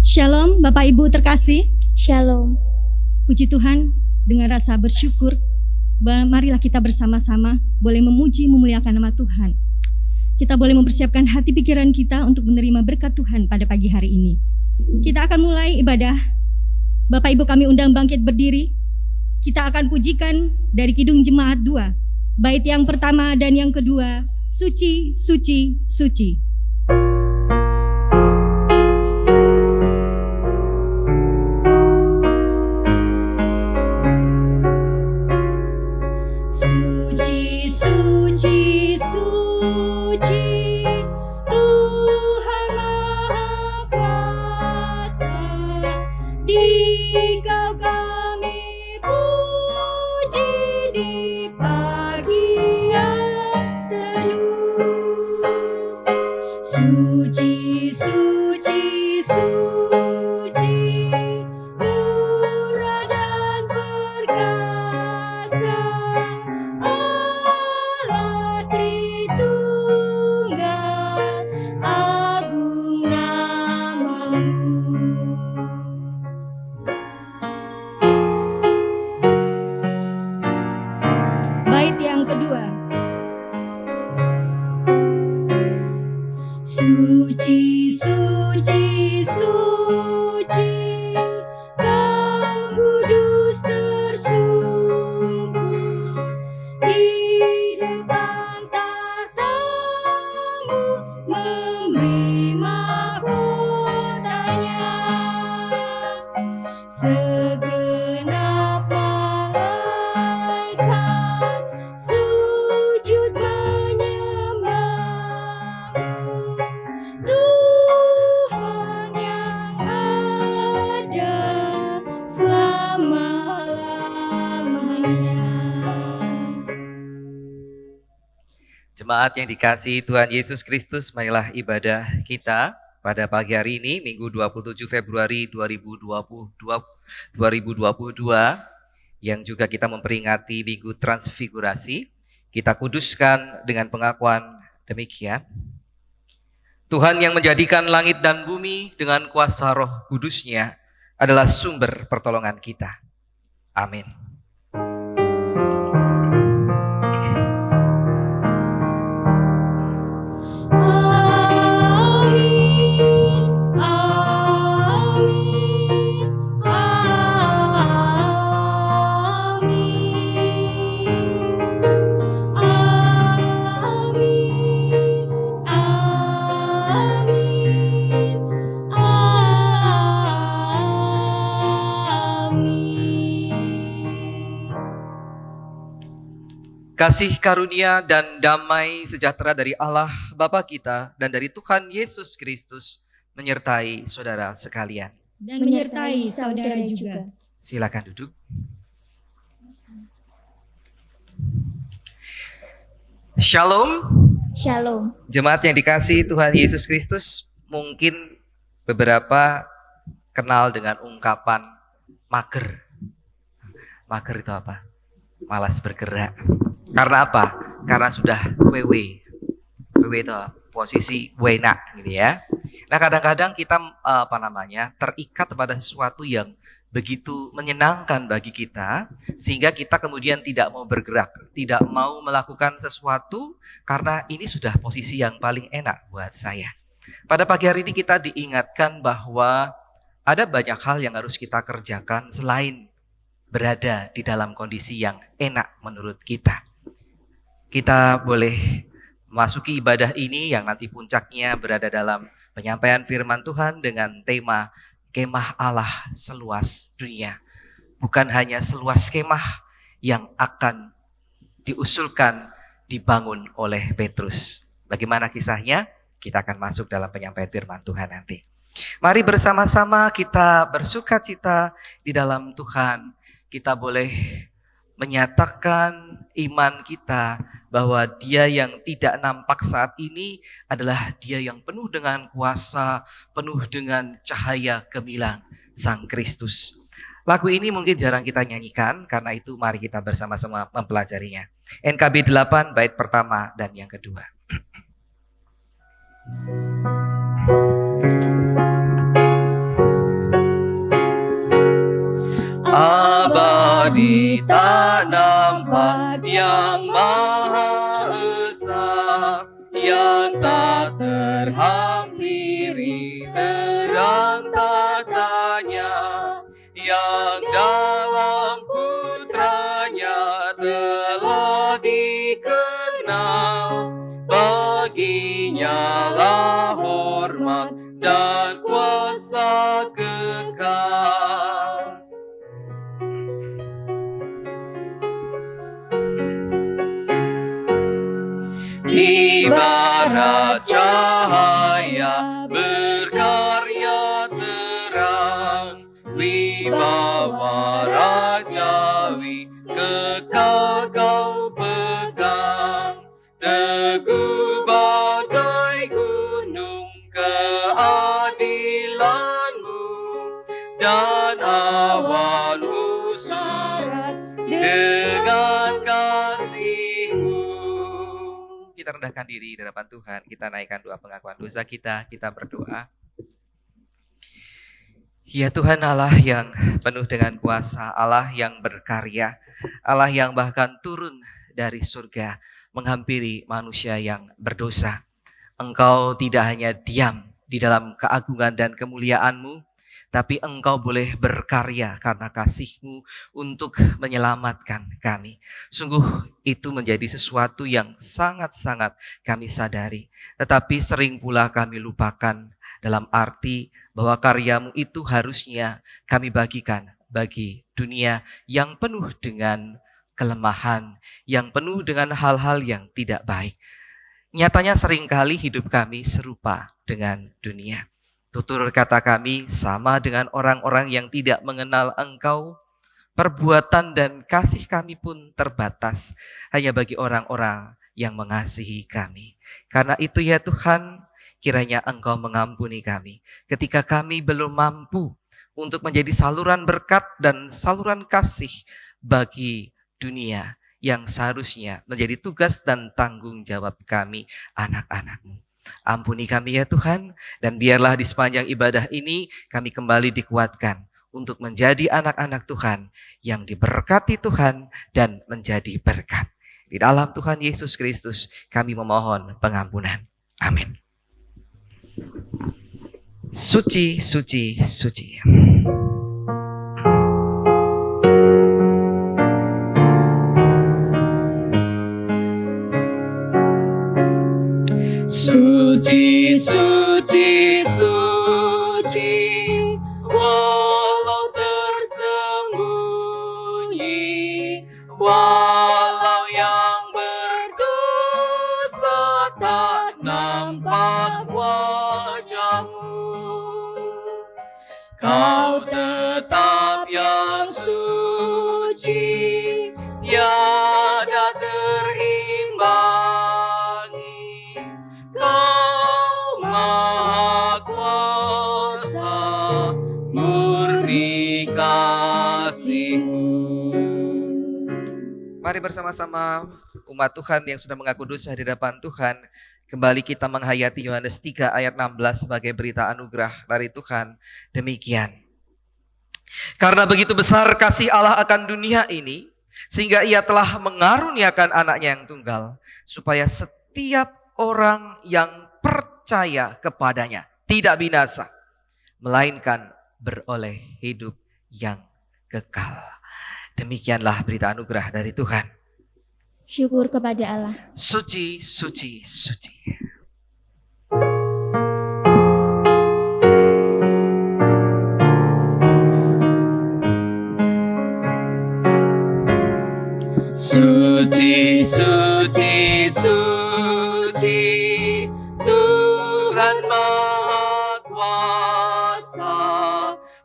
Shalom Bapak Ibu terkasih. Shalom. Puji Tuhan, dengan rasa bersyukur, marilah kita bersama-sama boleh memuji memuliakan nama Tuhan. Kita boleh mempersiapkan hati pikiran kita untuk menerima berkat Tuhan pada pagi hari ini. Kita akan mulai ibadah. Bapak Ibu kami undang bangkit berdiri. Kita akan pujikan dari Kidung Jemaat 2. Bait yang pertama dan yang kedua, Suci, Suci, Suci. Suci, suci, suci, Tuhan Maha Kuasa. Dikau kami puji di pagi yang teduh. Suci, suci, suci, murah dan perkasa. Allah Tritunggal, agung namamu. Bait yang kedua. Suci, suci, suci, Kau kudus tersungkur di depan tahta-Mu, memberi mahkotanya. Segenap malaikat sujud menyembah-Mu, Tuhan yang ada selama-lamanya. Jemaat yang dikasihi Tuhan Yesus Kristus, marilah ibadah kita pada pagi hari ini, Minggu 27 Februari 2022, yang juga kita memperingati Minggu Transfigurasi. Kita kuduskan dengan pengakuan demikian. Tuhan yang menjadikan langit dan bumi dengan kuasa Roh Kudus-Nya adalah sumber pertolongan kita. Amin. Amin, amin, amin, amin, amin. Kasih karunia dan damai sejahtera dari Allah Bapa kita dan dari Tuhan Yesus Kristus menyertai saudara sekalian. Dan menyertai saudara juga. Silakan duduk. Shalom, Shalom. jemaat yang dikasihi Tuhan Yesus Kristus. Mungkin beberapa kenal dengan ungkapan mager. Mager itu apa? Malas bergerak. Karena apa? Karena sudah WW. WW itu posisi wena gitu ya. Nah, kadang-kadang kita terikat pada sesuatu yang begitu menyenangkan bagi kita, sehingga kita kemudian tidak mau bergerak, tidak mau melakukan sesuatu karena ini sudah posisi yang paling enak buat saya. Pada pagi hari ini kita diingatkan bahwa ada banyak hal yang harus kita kerjakan selain berada di dalam kondisi yang enak menurut kita. Kita boleh memasuki ibadah ini yang nanti puncaknya berada dalam penyampaian firman Tuhan dengan tema Kemah Allah seluas dunia. Bukan hanya seluas kemah yang akan diusulkan dibangun oleh Petrus. Bagaimana kisahnya? Kita akan masuk dalam penyampaian firman Tuhan nanti. Mari bersama-sama kita bersukacita di dalam Tuhan. Kita boleh menyatakan iman kita bahwa Dia yang tidak nampak saat ini adalah Dia yang penuh dengan kuasa, penuh dengan cahaya gemilang Sang Kristus. Lagu ini mungkin jarang kita nyanyikan, karena itu mari kita bersama-sama mempelajarinya. NKB 8 bait pertama dan yang kedua. abadi tak nampak, yang Maha Esa, yang tak terhampiri, terang tatanya, yang dalam putranya telah dikenal. Baginya lah hormat dan kuasa kekal. Ibarat cahaya berkarya terang, wibawa rajawi kekal kau pegang. Teguh bagai gunung keadilanmu, dan awanmu surat dengan kasihmu. Kita rendahkan diri di hadapan Tuhan, kita naikkan doa pengakuan dosa kita berdoa. Ya Tuhan, Allah yang penuh dengan kuasa, Allah yang berkarya, Allah yang bahkan turun dari surga menghampiri manusia yang berdosa. Engkau tidak hanya diam di dalam keagungan dan kemuliaan-Mu, tapi Engkau boleh berkarya karena kasih-Mu untuk menyelamatkan kami. Sungguh itu menjadi sesuatu yang sangat-sangat kami sadari. Tetapi sering pula kami lupakan dalam arti bahwa karya-Mu itu harusnya kami bagikan bagi dunia yang penuh dengan kelemahan, yang penuh dengan hal-hal yang tidak baik. Nyatanya seringkali hidup kami serupa dengan dunia. Tutur kata kami sama dengan orang-orang yang tidak mengenal Engkau. Perbuatan dan kasih kami pun terbatas hanya bagi orang-orang yang mengasihi kami. Karena itu ya Tuhan, kiranya Engkau mengampuni kami ketika kami belum mampu untuk menjadi saluran berkat dan saluran kasih bagi dunia yang seharusnya menjadi tugas dan tanggung jawab kami, anak-anak-Mu. Ampuni kami ya Tuhan, dan biarlah di sepanjang ibadah ini kami kembali dikuatkan untuk menjadi anak-anak Tuhan yang diberkati Tuhan dan menjadi berkat. Di dalam Tuhan Yesus Kristus kami memohon pengampunan. Amin. Suci, suci, suci. Suci, suci, suci, walau tersembunyi, walau yang berdosa tak nampak wajah-Mu, Kau tetap yang suci, tiada terimbangi. Kau Maha Kuasa, murni kasih-Mu. Mari bersama-sama umat Tuhan yang sudah mengaku dosa di hadapan Tuhan, kembali kita menghayati Yohanes 3 ayat 16 sebagai berita anugerah dari Tuhan. Demikian. Karena begitu besar kasih Allah akan dunia ini, sehingga Ia telah mengaruniakan anaknya yang tunggal, supaya setiap orang yang percaya kepadanya tidak binasa, melainkan beroleh hidup yang kekal. Demikianlah berita anugerah dari Tuhan. Syukur kepada Allah. Suci, suci, suci. Suci, suci, suci, Tuhan Maha Kuasa,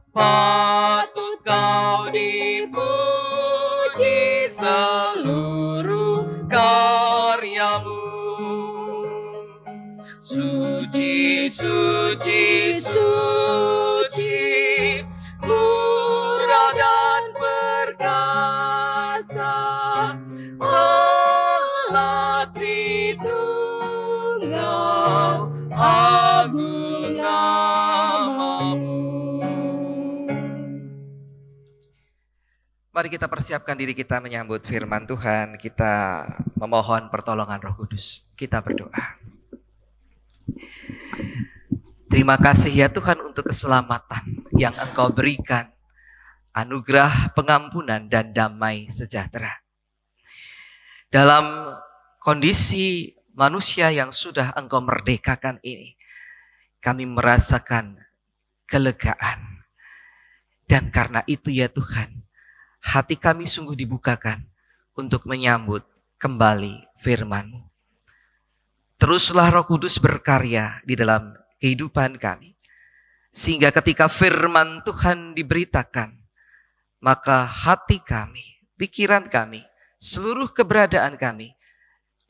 patut Kau dipuji seluruh karya-Mu. Suci, suci, suci, murah dan perkasa, Allah Tritunggal, agung nama-Mu. Mari kita persiapkan diri kita menyambut firman Tuhan. Kita memohon pertolongan Roh Kudus. Kita berdoa. Terima kasih ya Tuhan untuk keselamatan yang Engkau berikan. Anugerah pengampunan dan damai sejahtera. Dalam kondisi manusia yang sudah Engkau merdekakan ini, kami merasakan kelegaan. Dan karena itu ya Tuhan, hati kami sungguh dibukakan untuk menyambut kembali firman-Mu. Teruslah Roh Kudus berkarya di dalam kehidupan kami. Sehingga ketika firman Tuhan diberitakan, maka hati kami, pikiran kami, seluruh keberadaan kami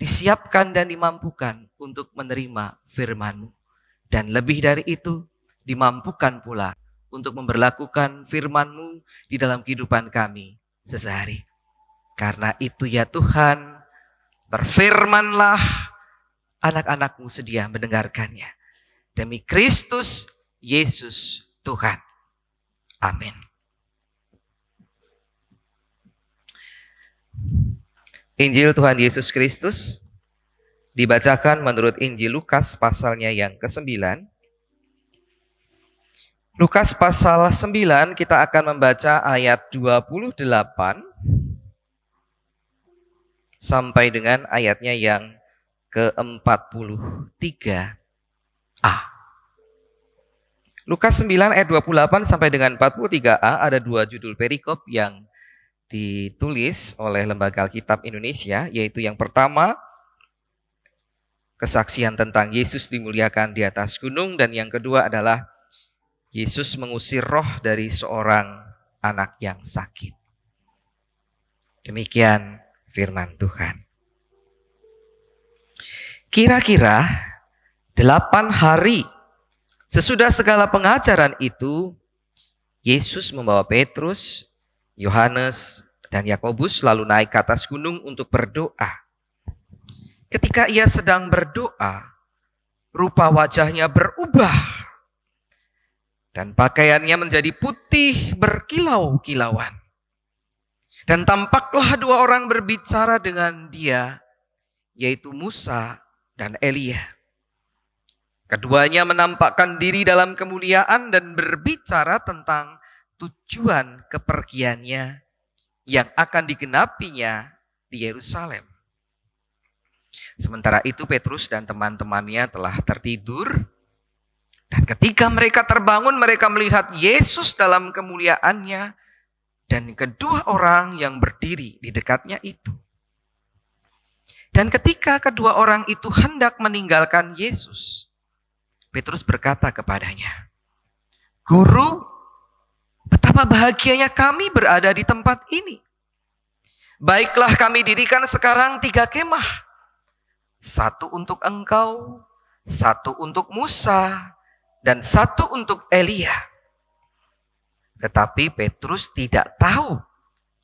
disiapkan dan dimampukan untuk menerima firman-Mu. Dan lebih dari itu, dimampukan pula untuk memberlakukan firman-Mu di dalam kehidupan kami sehari-hari. Karena itu ya Tuhan, berfirmanlah, anak-anak-Mu sedia mendengarkannya. Demi Kristus Yesus Tuhan. Amin. Injil Tuhan Yesus Kristus dibacakan menurut Injil Lukas pasalnya yang ke-9. Lukas pasal 9 kita akan membaca ayat 28 sampai dengan ayatnya yang ke-43a. Lukas 9 ayat 28 sampai dengan 43a ada dua judul perikop yang ditulis oleh Lembaga Alkitab Indonesia, yaitu yang pertama kesaksian tentang Yesus dimuliakan di atas gunung, dan yang kedua adalah Yesus mengusir roh dari seorang anak yang sakit. Demikian firman Tuhan. Kira-kira 8 hari sesudah segala pengajaran itu, Yesus membawa Petrus, Yohanes, dan Yakobus lalu naik ke atas gunung untuk berdoa. Ketika ia sedang berdoa, rupa wajahnya berubah dan pakaiannya menjadi putih berkilau-kilauan. Dan tampaklah dua orang berbicara dengan dia, yaitu Musa dan Elia. Keduanya menampakkan diri dalam kemuliaan dan berbicara tentang tujuan kepergiannya yang akan digenapinya di Yerusalem. Sementara itu Petrus dan teman-temannya telah tertidur. Dan ketika mereka terbangun, mereka melihat Yesus dalam kemuliaannya dan kedua orang yang berdiri di dekatnya itu. Dan ketika kedua orang itu hendak meninggalkan Yesus, Petrus berkata kepadanya, "Guru, betapa bahagianya kami berada di tempat ini. Baiklah kami dirikan sekarang 3 kemah. 1 untuk engkau, 1 untuk Musa, dan 1 untuk Elia." Tetapi Petrus tidak tahu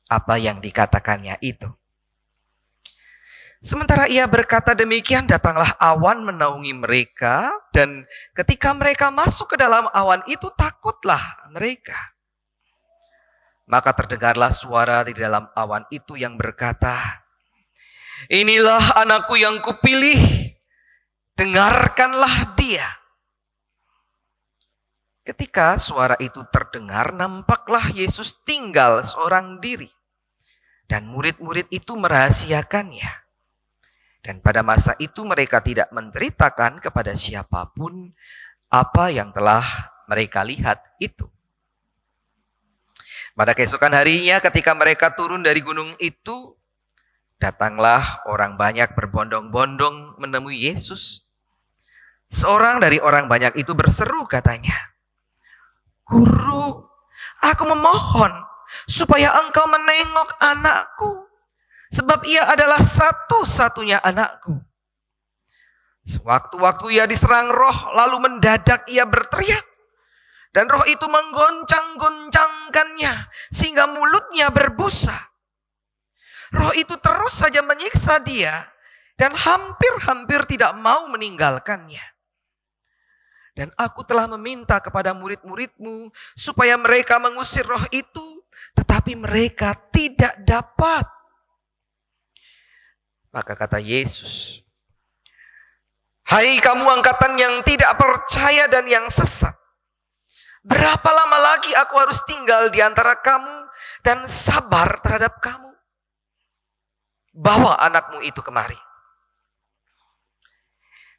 apa yang dikatakannya itu. Sementara ia berkata demikian, datanglah awan menaungi mereka, dan ketika mereka masuk ke dalam awan itu, takutlah mereka. Maka terdengarlah suara di dalam awan itu yang berkata, "Inilah anakku yang kupilih, dengarkanlah dia." Ketika suara itu terdengar, nampaklah Yesus tinggal seorang diri. Dan murid-murid itu merahasiakannya. Dan pada masa itu mereka tidak menceritakan kepada siapapun apa yang telah mereka lihat itu. Pada keesokan harinya ketika mereka turun dari gunung itu, datanglah orang banyak berbondong-bondong menemui Yesus. Seorang dari orang banyak itu berseru katanya, "Guru, aku memohon supaya engkau menengok anakku, sebab ia adalah satu-satunya anakku. Sewaktu-waktu ia diserang roh, lalu mendadak ia berteriak, dan roh itu menggoncang-goncangkannya, sehingga mulutnya berbusa. Roh itu terus saja menyiksa dia, dan hampir-hampir tidak mau meninggalkannya. Dan aku telah meminta kepada murid-muridmu supaya mereka mengusir roh itu, tetapi mereka tidak dapat. Maka kata Yesus, "Hai kamu angkatan yang tidak percaya dan yang sesat, berapa lama lagi aku harus tinggal di antara kamu dan sabar terhadap kamu? Bawa anakmu itu kemari."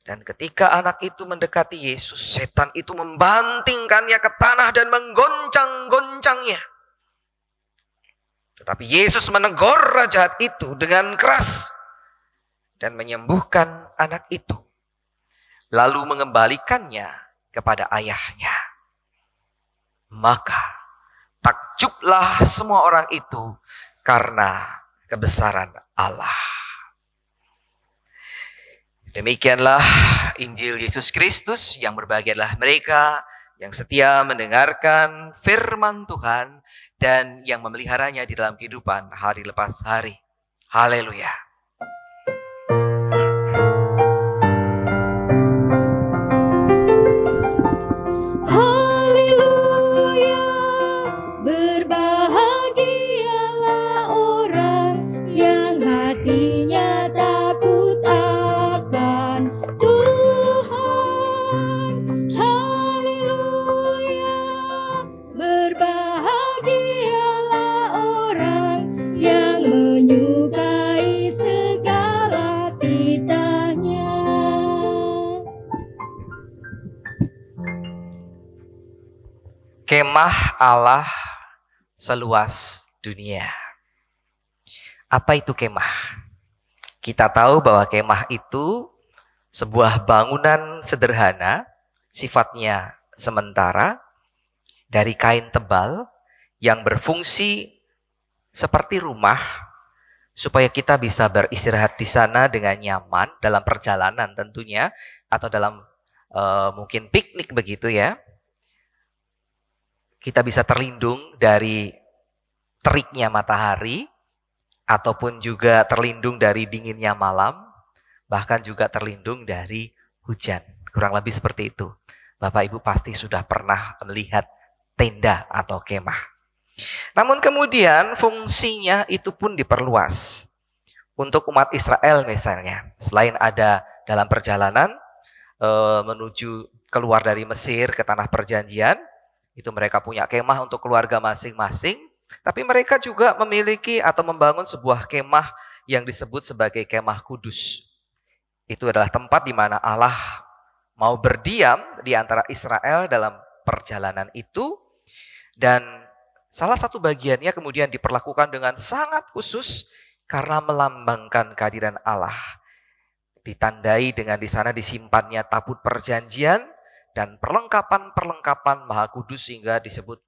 Dan ketika anak itu mendekati Yesus, setan itu membantingkannya ke tanah dan menggoncang-goncangnya. Tetapi Yesus menegur roh jahat itu dengan keras dan menyembuhkan anak itu, lalu mengembalikannya kepada ayahnya. Maka takjublah semua orang itu karena kebesaran Allah. Demikianlah Injil Yesus Kristus, yang berbahagialah mereka yang setia mendengarkan firman Tuhan dan yang memeliharanya di dalam kehidupan hari lepas hari. Haleluya. Haleluya, berbahagialah orang yang hatinya takut akan Tuhan. Haleluya, berbahagialah orang yang menyukai segala titahnya. Kemah Allah seluas dunia. Apa itu kemah? Kita tahu bahwa kemah itu sebuah bangunan sederhana, sifatnya sementara, dari kain tebal yang berfungsi seperti rumah, supaya kita bisa beristirahat di sana dengan nyaman dalam perjalanan tentunya, atau dalam mungkin piknik begitu ya. Kita bisa terlindung dari teriknya matahari, ataupun juga terlindung dari dinginnya malam, bahkan juga terlindung dari hujan. Kurang lebih seperti itu. Bapak Ibu pasti sudah pernah melihat tenda atau kemah. Namun kemudian fungsinya itu pun diperluas. Untuk umat Israel misalnya, selain ada dalam perjalanan menuju keluar dari Mesir ke tanah perjanjian, itu mereka punya kemah untuk keluarga masing-masing, tapi mereka juga memiliki atau membangun sebuah kemah yang disebut sebagai kemah kudus. Itu adalah tempat di mana Allah mau berdiam di antara Israel dalam perjalanan itu, dan salah satu bagiannya kemudian diperlakukan dengan sangat khusus karena melambangkan kehadiran Allah. Ditandai dengan di sana disimpannya tabut perjanjian dan perlengkapan-perlengkapan Maha Kudus, sehingga disebut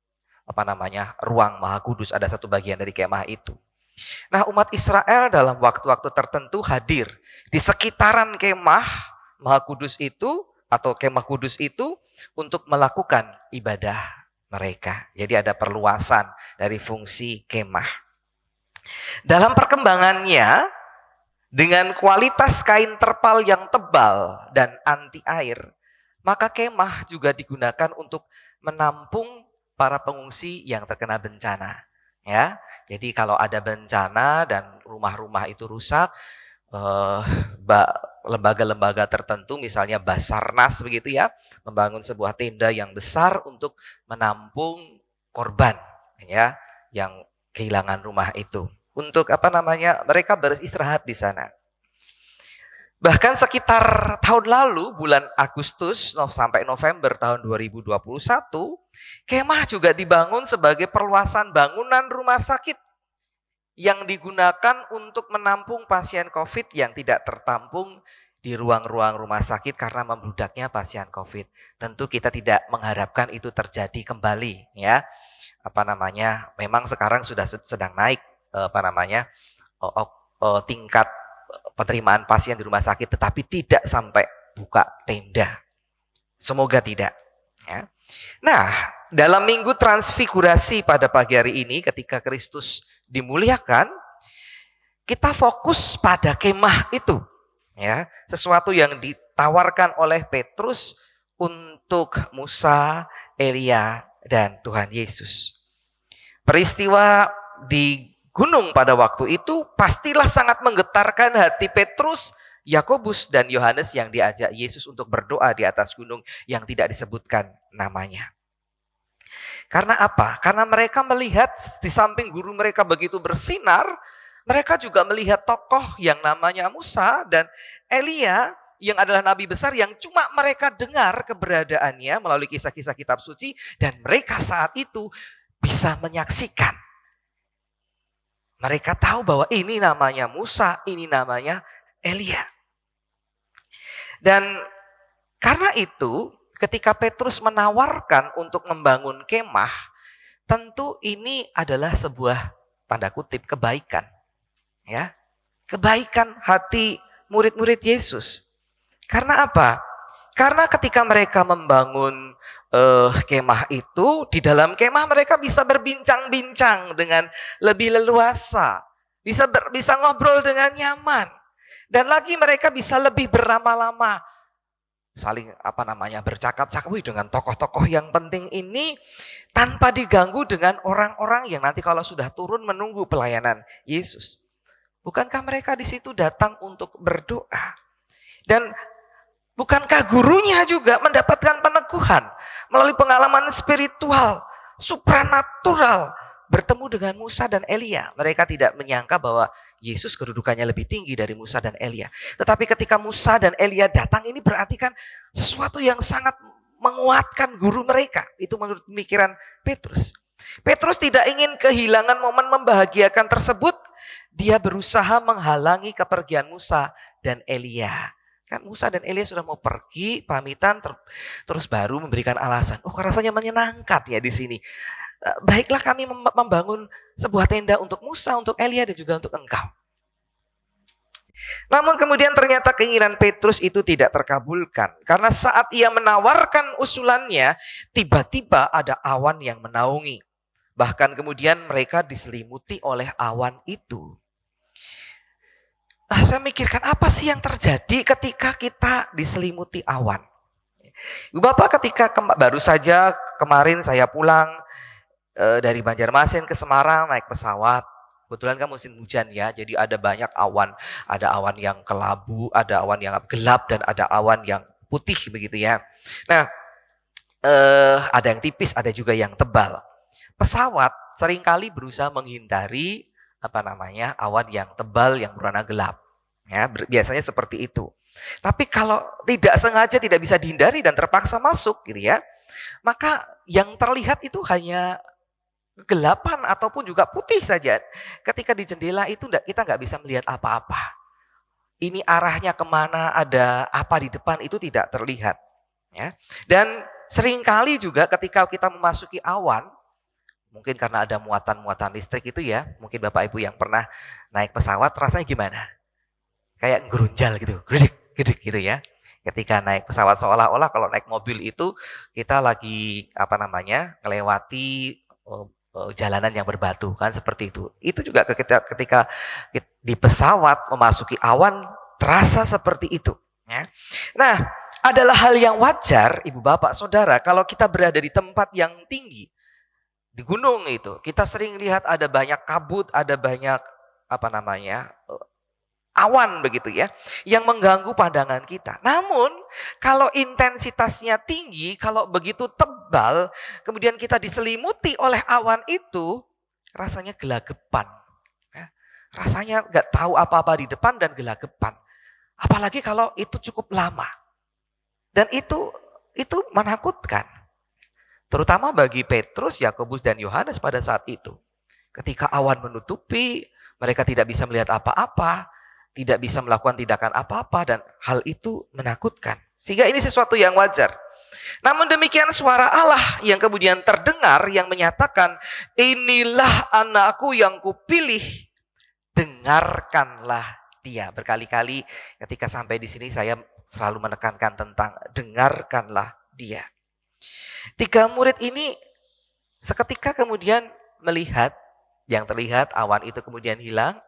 ruang Maha Kudus. Ada satu bagian dari kemah itu. Nah, umat Israel dalam waktu-waktu tertentu hadir di sekitaran kemah Maha Kudus itu atau kemah kudus itu untuk melakukan ibadah mereka. Jadi ada perluasan dari fungsi kemah. Dalam perkembangannya, dengan kualitas kain terpal yang tebal dan anti air, maka kemah juga digunakan untuk menampung para pengungsi yang terkena bencana. Ya, jadi kalau ada bencana dan rumah-rumah itu rusak, lembaga-lembaga tertentu, misalnya Basarnas begitu ya, membangun sebuah tenda yang besar untuk menampung korban ya yang kehilangan rumah itu. Untuk mereka beristirahat di sana. Bahkan sekitar tahun lalu, bulan Agustus sampai November tahun 2021, kemah juga dibangun sebagai perluasan bangunan rumah sakit yang digunakan untuk menampung pasien COVID yang tidak tertampung di ruang-ruang rumah sakit karena membludaknya pasien COVID. Tentu kita tidak mengharapkan itu terjadi kembali ya. Memang sekarang sudah sedang naik tingkat penerimaan pasien di rumah sakit, tetapi tidak sampai buka tenda. Semoga tidak. Ya. Nah, dalam minggu transfigurasi pada pagi hari ini, ketika Kristus dimuliakan, kita fokus pada kemah itu. Ya, sesuatu yang ditawarkan oleh Petrus untuk Musa, Elia, dan Tuhan Yesus. Peristiwa di gunung pada waktu itu pastilah sangat menggetarkan hati Petrus, Yakobus, dan Yohanes yang diajak Yesus untuk berdoa di atas gunung yang tidak disebutkan namanya. Karena apa? Karena mereka melihat di samping guru mereka begitu bersinar, mereka juga melihat tokoh yang namanya Musa dan Elia yang adalah nabi besar yang cuma mereka dengar keberadaannya melalui kisah-kisah kitab suci, dan mereka saat itu bisa menyaksikan. Mereka tahu bahwa ini namanya Musa, ini namanya Elia. Dan karena itu ketika Petrus menawarkan untuk membangun kemah, tentu ini adalah sebuah tanda kutip kebaikan. Ya, kebaikan hati murid-murid Yesus. Karena apa? Karena ketika mereka membangun kemah itu, di dalam kemah mereka bisa berbincang-bincang dengan lebih leluasa, bisa ngobrol dengan nyaman, dan lagi mereka bisa lebih berlama-lama saling bercakap-cakap dengan tokoh-tokoh yang penting ini tanpa diganggu dengan orang-orang yang nanti kalau sudah turun menunggu pelayanan Yesus. Bukankah mereka di situ datang untuk berdoa? Dan bukankah gurunya juga mendapatkan peneguhan melalui pengalaman spiritual, supranatural, bertemu dengan Musa dan Elia? Mereka tidak menyangka bahwa Yesus kedudukannya lebih tinggi dari Musa dan Elia. Tetapi ketika Musa dan Elia datang, ini berarti kan sesuatu yang sangat menguatkan guru mereka. Itu menurut pemikiran Petrus. Petrus tidak ingin kehilangan momen membahagiakan tersebut. Dia berusaha menghalangi kepergian Musa dan Elia. Kan Musa dan Elia sudah mau pergi, pamitan, terus baru memberikan alasan. Oh, rasanya menyenangkan ya di sini. Baiklah kami membangun sebuah tenda untuk Musa, untuk Elia, dan juga untuk engkau. Namun kemudian ternyata keinginan Petrus itu tidak terkabulkan. Karena saat ia menawarkan usulannya, tiba-tiba ada awan yang menaungi. Bahkan kemudian mereka diselimuti oleh awan itu. Saya mikirkan apa sih yang terjadi ketika kita diselimuti awan. Ibu Bapak, ketika baru saja kemarin saya pulang dari Banjarmasin ke Semarang naik pesawat. Kebetulan kan musim hujan ya, jadi ada banyak awan. Ada awan yang kelabu, ada awan yang gelap, dan ada awan yang putih begitu ya. Nah, ada yang tipis, ada juga yang tebal. Pesawat seringkali berusaha menghindari awan yang tebal yang berwarna gelap. Ya, biasanya seperti itu. Tapi kalau tidak sengaja, tidak bisa dihindari dan terpaksa masuk gitu ya, maka yang terlihat itu hanya kegelapan ataupun juga putih saja. Ketika di jendela itu kita nggak bisa melihat apa-apa. Ini arahnya kemana, ada apa di depan, itu tidak terlihat. Ya. Dan seringkali juga ketika kita memasuki awan, mungkin karena ada muatan-muatan listrik itu ya, mungkin Bapak Ibu yang pernah naik pesawat rasanya gimana? Kayak gerunjal gitu, gedik gitu ya. Ketika naik pesawat seolah-olah kalau naik mobil itu kita lagi melewati jalanan yang berbatu kan, seperti itu. Itu juga ketika di pesawat memasuki awan terasa seperti itu. Ya. Nah, adalah hal yang wajar Ibu Bapak Saudara kalau kita berada di tempat yang tinggi. Di gunung itu kita sering lihat ada banyak kabut, ada banyak awan begitu ya, yang mengganggu pandangan kita. Namun kalau intensitasnya tinggi, kalau begitu tebal, kemudian kita diselimuti oleh awan itu, rasanya gelagapan. Ya. Rasanya nggak tahu apa-apa di depan dan gelagapan. Apalagi kalau itu cukup lama. Dan itu menakutkan. Terutama bagi Petrus, Yakobus, dan Yohanes pada saat itu. Ketika awan menutupi, mereka tidak bisa melihat apa-apa, tidak bisa melakukan tindakan apa-apa, dan hal itu menakutkan. Sehingga ini sesuatu yang wajar. Namun demikian suara Allah yang kemudian terdengar yang menyatakan, inilah anakku yang kupilih, dengarkanlah dia. Berkali-kali ketika sampai di sini saya selalu menekankan tentang dengarkanlah dia. 3 murid ini seketika kemudian melihat, yang terlihat awan itu kemudian hilang,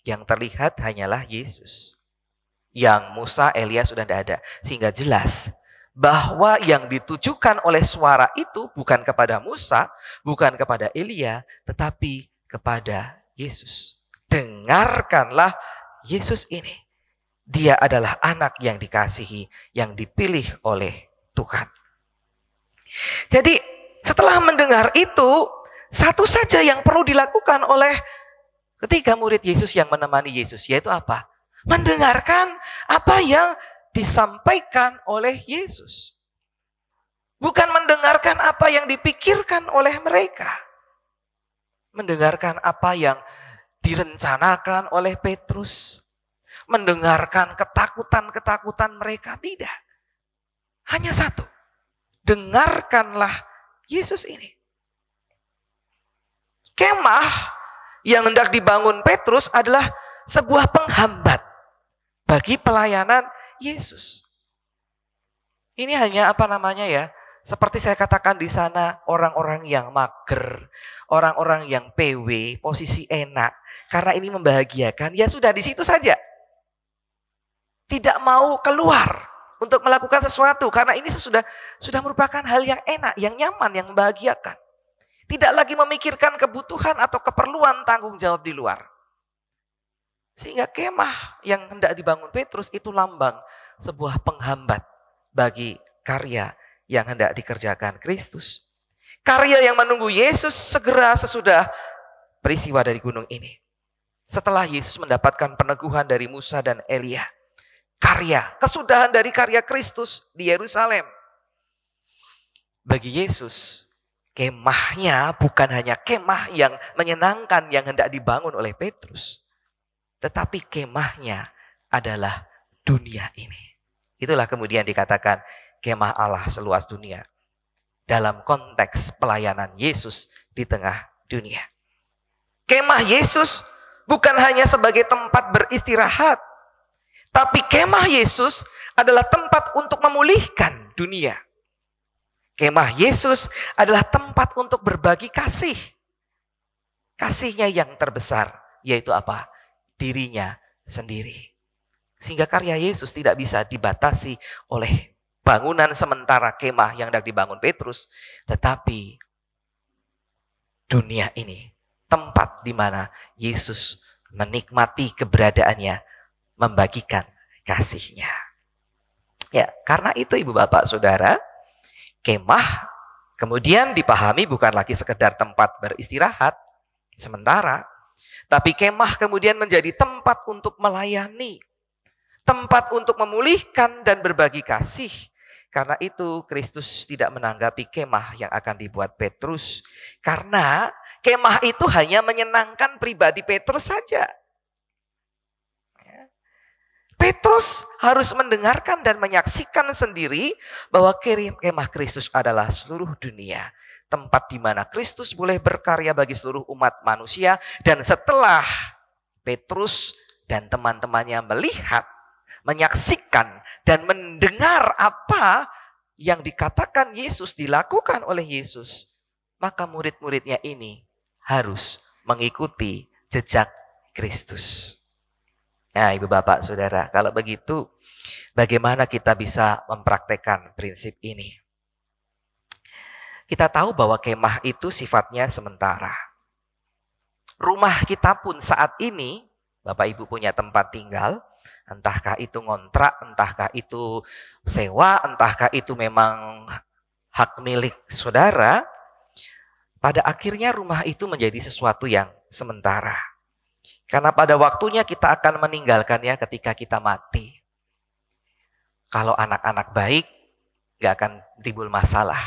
yang terlihat hanyalah Yesus. Yang Musa, Elia sudah tidak ada. Sehingga jelas bahwa yang ditujukan oleh suara itu bukan kepada Musa, bukan kepada Elia, tetapi kepada Yesus. Dengarkanlah Yesus ini. Dia adalah anak yang dikasihi, yang dipilih oleh Tuhan. Jadi setelah mendengar itu, satu saja yang perlu dilakukan oleh ketiga murid Yesus yang menemani Yesus, yaitu apa? Mendengarkan apa yang disampaikan oleh Yesus. Bukan mendengarkan apa yang dipikirkan oleh mereka. Mendengarkan apa yang direncanakan oleh Petrus. Mendengarkan ketakutan-ketakutan mereka, tidak. Hanya satu. Dengarkanlah Yesus ini. Kemah yang hendak dibangun Petrus adalah sebuah penghambat bagi pelayanan Yesus. Ini hanya seperti saya katakan di sana, orang-orang yang mager, orang-orang yang PW, posisi enak, karena ini membahagiakan, ya sudah di situ saja. Tidak mau keluar untuk melakukan sesuatu, karena ini sudah merupakan hal yang enak, yang nyaman, yang membahagiakan. Tidak lagi memikirkan kebutuhan atau keperluan tanggung jawab di luar. Sehingga kemah yang hendak dibangun Petrus itu lambang sebuah penghambat bagi karya yang hendak dikerjakan Kristus. Karya yang menunggu Yesus segera sesudah peristiwa dari gunung ini. Setelah Yesus mendapatkan peneguhan dari Musa dan Elia. Kesudahan dari karya Kristus di Yerusalem. Bagi Yesus, kemahnya bukan hanya kemah yang menyenangkan yang hendak dibangun oleh Petrus. Tetapi kemahnya adalah dunia ini. Itulah kemudian dikatakan kemah Allah seluas dunia. Dalam konteks pelayanan Yesus di tengah dunia. Kemah Yesus bukan hanya sebagai tempat beristirahat. Tapi kemah Yesus adalah tempat untuk memulihkan dunia. Kemah Yesus adalah tempat untuk berbagi kasih. Kasihnya yang terbesar, yaitu apa? Dirinya sendiri. Sehingga karya Yesus tidak bisa dibatasi oleh bangunan sementara kemah yang hendak dibangun Petrus. Tetapi dunia ini, tempat di mana Yesus menikmati keberadaannya, membagikan kasihnya. Ya, karena itu Ibu Bapak Saudara, kemah kemudian dipahami bukan lagi sekedar tempat beristirahat sementara, tapi kemah kemudian menjadi tempat untuk melayani, tempat untuk memulihkan dan berbagi kasih. Karena itu Kristus tidak menanggapi kemah yang akan dibuat Petrus, karena kemah itu hanya menyenangkan pribadi Petrus saja. Petrus harus mendengarkan dan menyaksikan sendiri bahwa kemah Kristus adalah seluruh dunia. Tempat di mana Kristus boleh berkarya bagi seluruh umat manusia. Dan setelah Petrus dan teman-temannya melihat, menyaksikan dan mendengar apa yang dikatakan Yesus, dilakukan oleh Yesus, maka murid-muridnya ini harus mengikuti jejak Kristus. Nah, Ibu Bapak Saudara, kalau begitu bagaimana kita bisa mempraktekkan prinsip ini? Kita tahu bahwa kemah itu sifatnya sementara. Rumah kita pun saat ini, Bapak Ibu punya tempat tinggal, entahkah itu ngontrak, entahkah itu sewa, entahkah itu memang hak milik saudara, pada akhirnya rumah itu menjadi sesuatu yang sementara. Karena pada waktunya kita akan meninggalkannya ketika kita mati. Kalau anak-anak baik, gak akan timbul masalah.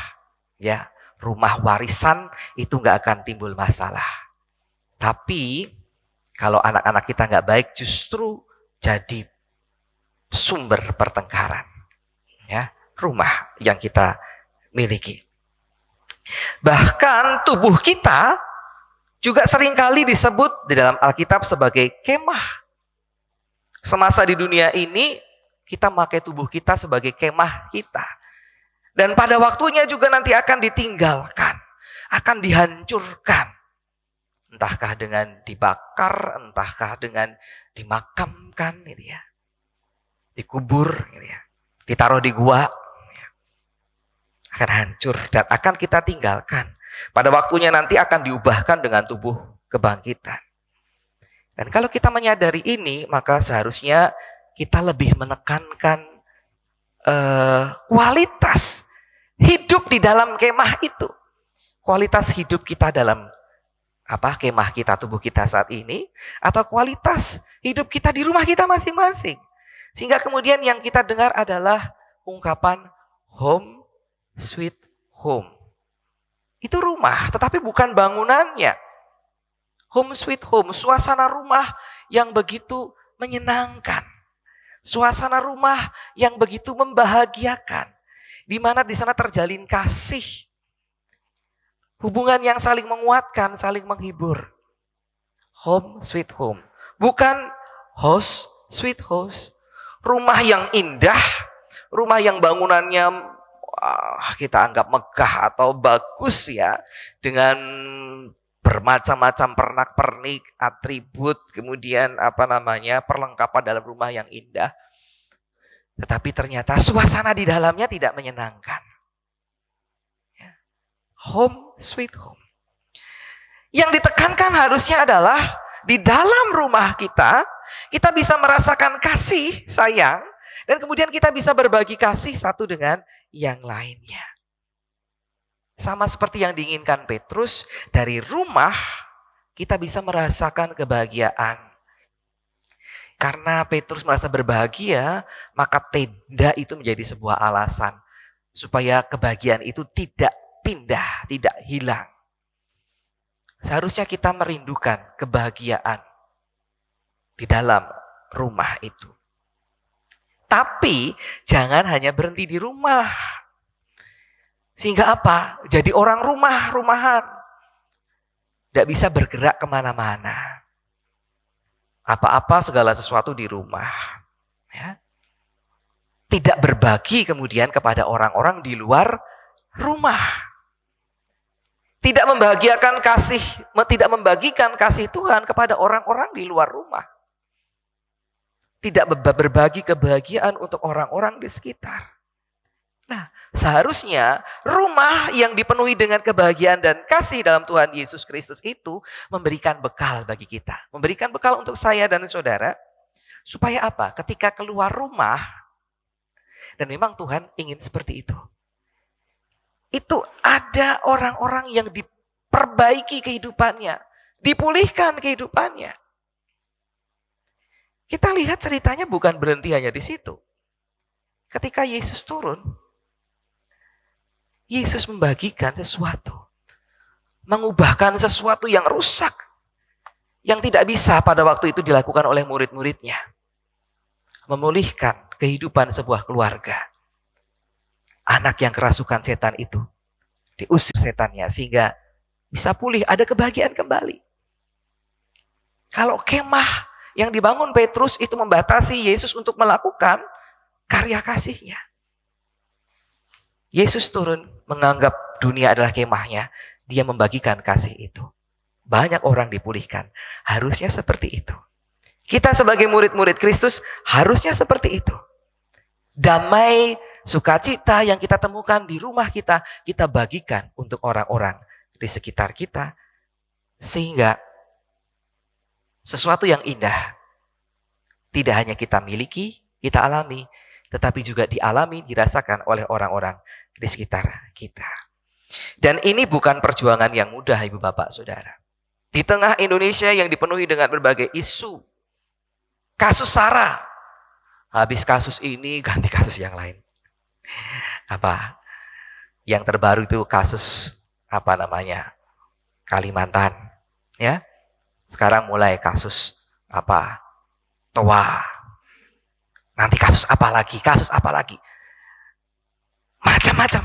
Ya, rumah warisan itu gak akan timbul masalah. Tapi kalau anak-anak kita gak baik, justru jadi sumber pertengkaran. Ya, rumah yang kita miliki. Bahkan tubuh kita juga seringkali disebut di dalam Alkitab sebagai kemah. Semasa di dunia ini, kita memakai tubuh kita sebagai kemah kita. Dan pada waktunya juga nanti akan ditinggalkan, akan dihancurkan. Entahkah dengan dibakar, entahkah dengan dimakamkan, gitu ya. Dikubur, gitu ya. Ditaruh di gua. akan hancur dan akan kita tinggalkan. Pada waktunya nanti akan diubahkan dengan tubuh kebangkitan. Dan kalau kita menyadari ini, maka seharusnya kita lebih menekankan kualitas hidup di dalam kemah itu. Kualitas hidup kita dalam kemah kita, tubuh kita saat ini, atau kualitas hidup kita di rumah kita masing-masing. Sehingga kemudian yang kita dengar adalah ungkapan home sweet home. Itu rumah, tetapi bukan bangunannya. Home sweet home, suasana rumah yang begitu menyenangkan. Suasana rumah yang begitu membahagiakan. Di mana di sana terjalin kasih. Hubungan yang saling menguatkan, saling menghibur. Home sweet home. Bukan house sweet house. Rumah yang indah, rumah yang bangunannya kita anggap megah atau bagus ya, dengan bermacam-macam pernak-pernik, atribut, kemudian perlengkapan dalam rumah yang indah. Tetapi ternyata suasana di dalamnya tidak menyenangkan. Home sweet home. Yang ditekankan harusnya adalah di dalam rumah kita bisa merasakan kasih, sayang, dan kemudian kita bisa berbagi kasih satu dengan yang lainnya. Sama seperti yang diinginkan Petrus, dari rumah kita bisa merasakan kebahagiaan. Karena Petrus merasa berbahagia, maka tenda itu menjadi sebuah alasan supaya kebahagiaan itu tidak pindah, tidak hilang. Seharusnya kita merindukan kebahagiaan di dalam rumah itu. Tapi jangan hanya berhenti di rumah. Sehingga apa? Jadi orang rumahan. Tidak bisa bergerak kemana-mana. Apa-apa segala sesuatu di rumah. Ya. Tidak berbagi kemudian kepada orang-orang di luar rumah. Tidak membahagiakan kasih, tidak membagikan kasih Tuhan kepada orang-orang di luar rumah. Tidak berbagi kebahagiaan untuk orang-orang di sekitar. Nah, seharusnya rumah yang dipenuhi dengan kebahagiaan dan kasih dalam Tuhan Yesus Kristus itu memberikan bekal bagi kita. Memberikan bekal untuk saya dan saudara. Supaya apa? Ketika keluar rumah, dan memang Tuhan ingin seperti itu. Itu ada orang-orang yang diperbaiki kehidupannya. Dipulihkan kehidupannya. Kita lihat ceritanya bukan berhenti hanya di situ. Ketika Yesus turun, Yesus membagikan sesuatu. Mengubahkan sesuatu yang rusak. Yang tidak bisa pada waktu itu dilakukan oleh murid-muridnya. Memulihkan kehidupan sebuah keluarga. Anak yang kerasukan setan itu diusir setannya sehingga bisa pulih, ada kebahagiaan kembali. Kalau kemah yang dibangun Petrus itu membatasi Yesus untuk melakukan karya kasihnya. Yesus turun menganggap dunia adalah kemahnya. Dia membagikan kasih itu. Banyak orang dipulihkan. Harusnya seperti itu. Kita sebagai murid-murid Kristus harusnya seperti itu. Damai, sukacita yang kita temukan di rumah kita bagikan untuk orang-orang di sekitar kita. Sehingga sesuatu yang indah tidak hanya kita miliki, kita alami, tetapi juga dialami, dirasakan oleh orang-orang di sekitar kita. Dan ini bukan perjuangan yang mudah, Ibu Bapak Saudara. Di tengah Indonesia yang dipenuhi dengan berbagai isu, kasus SARA, habis kasus ini ganti kasus yang lain. Yang terbaru itu kasus Kalimantan, ya. Sekarang mulai kasus TOA. Nanti kasus apa lagi? Macam-macam.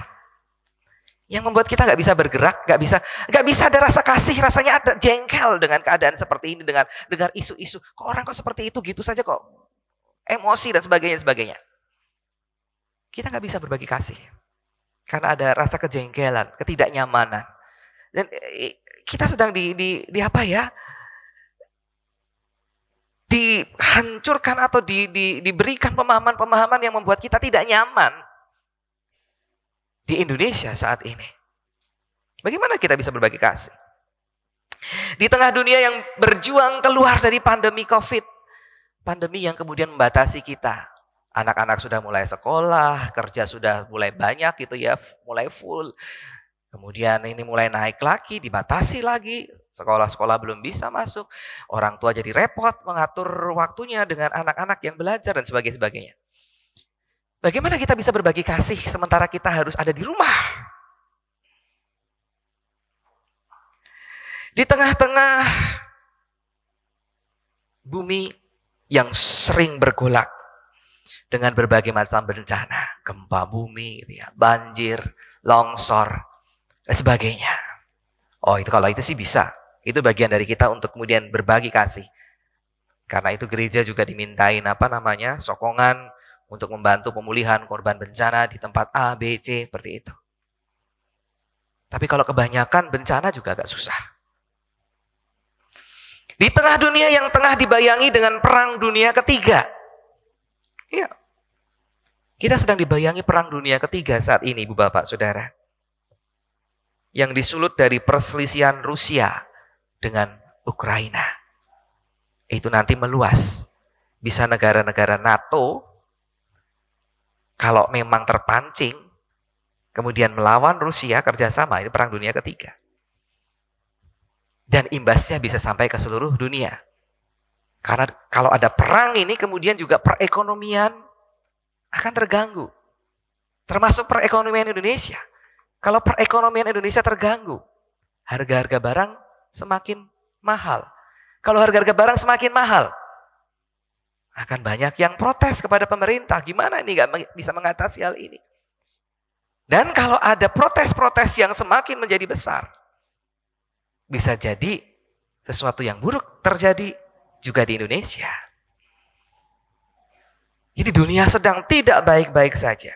Yang membuat kita nggak bisa bergerak, nggak bisa ada rasa kasih, rasanya ada jengkel dengan keadaan seperti ini, dengan dengar isu-isu. Kok orang kok seperti itu, gitu saja kok. Emosi dan sebagainya. Kita nggak bisa berbagi kasih. Karena ada rasa kejengkelan, ketidaknyamanan. Dan kita sedang dihancurkan atau diberikan pemahaman-pemahaman yang membuat kita tidak nyaman. di Indonesia saat ini. Bagaimana kita bisa berbagi kasih? Di tengah dunia yang berjuang keluar dari pandemi COVID, pandemi yang kemudian membatasi kita. Anak-anak sudah mulai sekolah, kerja sudah mulai banyak gitu ya, mulai full. Kemudian ini mulai naik lagi, dibatasi lagi. Sekolah-sekolah belum bisa masuk. Orang tua jadi repot mengatur waktunya dengan anak-anak yang belajar dan sebagainya. Bagaimana kita bisa berbagi kasih sementara kita harus ada di rumah? Di tengah-tengah bumi yang sering bergolak dengan berbagai macam bencana, gempa bumi, gitu ya, banjir, longsor, dan sebagainya. Oh, itu kalau itu sih bisa. Itu bagian dari kita untuk kemudian berbagi kasih. Karena itu gereja juga dimintain sokongan untuk membantu pemulihan korban bencana di tempat A, B, C, seperti itu. Tapi kalau kebanyakan bencana juga agak susah. Di tengah dunia yang tengah dibayangi dengan perang dunia ketiga. Ya, kita sedang dibayangi perang dunia ketiga saat ini, Ibu Bapak Saudara. Yang disulut dari perselisihan Rusia dengan Ukraina. Itu nanti meluas. Bisa negara-negara NATO, kalau memang terpancing, kemudian melawan Rusia kerjasama, itu perang dunia ketiga. Dan imbasnya bisa sampai ke seluruh dunia. Karena kalau ada perang ini, kemudian juga perekonomian akan terganggu. Termasuk perekonomian Indonesia. Kalau perekonomian Indonesia terganggu, harga-harga barang semakin mahal. Kalau harga-harga barang semakin mahal, akan banyak yang protes kepada pemerintah. Gimana ini nggak bisa mengatasi hal ini? Dan kalau ada protes-protes yang semakin menjadi besar, bisa jadi sesuatu yang buruk terjadi juga di Indonesia. Jadi dunia sedang tidak baik-baik saja.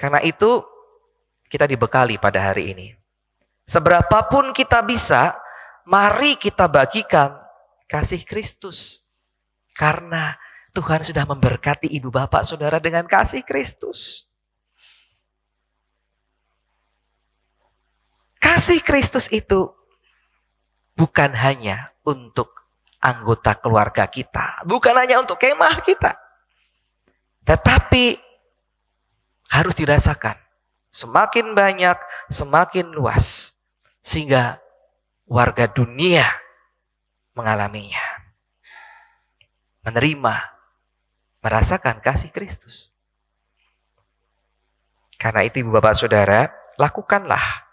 Karena itu kita dibekali pada hari ini. Seberapapun kita bisa, mari kita bagikan kasih Kristus. Karena Tuhan sudah memberkati ibu bapak saudara dengan kasih Kristus. Kasih Kristus itu bukan hanya untuk anggota keluarga kita, bukan hanya untuk kemah kita, tetapi harus dirasakan semakin banyak, semakin luas, sehingga warga dunia mengalaminya, menerima, merasakan kasih Kristus. Karena itu ibu bapak saudara, lakukanlah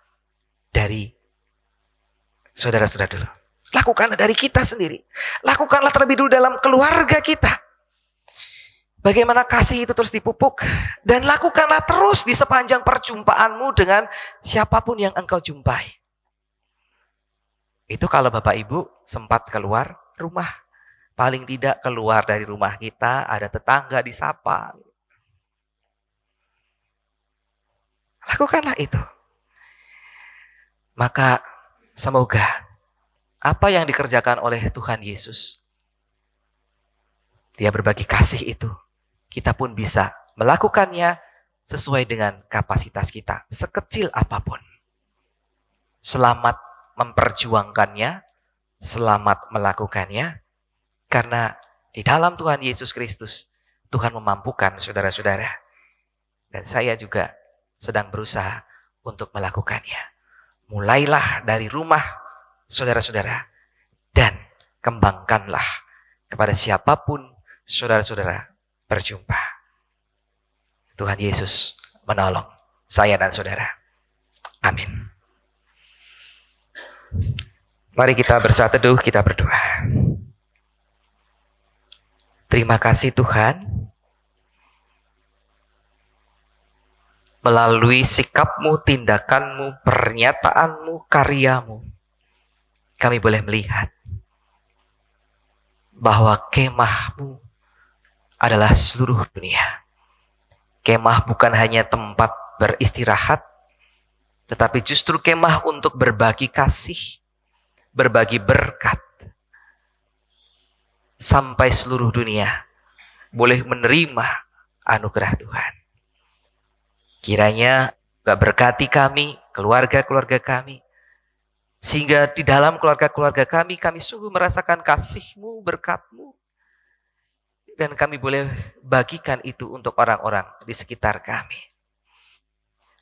dari saudara-saudara dulu. Lakukanlah dari kita sendiri. Lakukanlah terlebih dulu dalam keluarga kita. Bagaimana kasih itu terus dipupuk. Dan lakukanlah terus di sepanjang perjumpaanmu dengan siapapun yang engkau jumpai. Itu kalau Bapak Ibu sempat keluar rumah. Paling tidak keluar dari rumah kita, ada tetangga disapa. Lakukanlah itu. Maka semoga apa yang dikerjakan oleh Tuhan Yesus, Dia berbagi kasih itu, kita pun bisa melakukannya sesuai dengan kapasitas kita, sekecil apapun. Selamat memperjuangkannya, selamat melakukannya, karena di dalam Tuhan Yesus Kristus, Tuhan memampukan saudara-saudara. Dan saya juga sedang berusaha untuk melakukannya. Mulailah dari rumah saudara-saudara dan kembangkanlah kepada siapapun saudara-saudara berjumpa. Tuhan Yesus menolong saya dan saudara. Amin. Mari kita bersatu teduh, kita berdoa. Terima kasih Tuhan. Melalui sikapmu, tindakanmu, pernyataanmu, karyamu, kami boleh melihat bahwa kemahmu adalah seluruh dunia. Kemah bukan hanya tempat beristirahat, tetapi justru kemah untuk berbagi kasih, berbagi berkat, sampai seluruh dunia boleh menerima anugerah Tuhan. Kiranya Engkau berkati kami, keluarga-keluarga kami, sehingga di dalam keluarga-keluarga kami sungguh merasakan kasih-Mu, berkat-Mu, dan kami boleh bagikan itu untuk orang-orang di sekitar kami.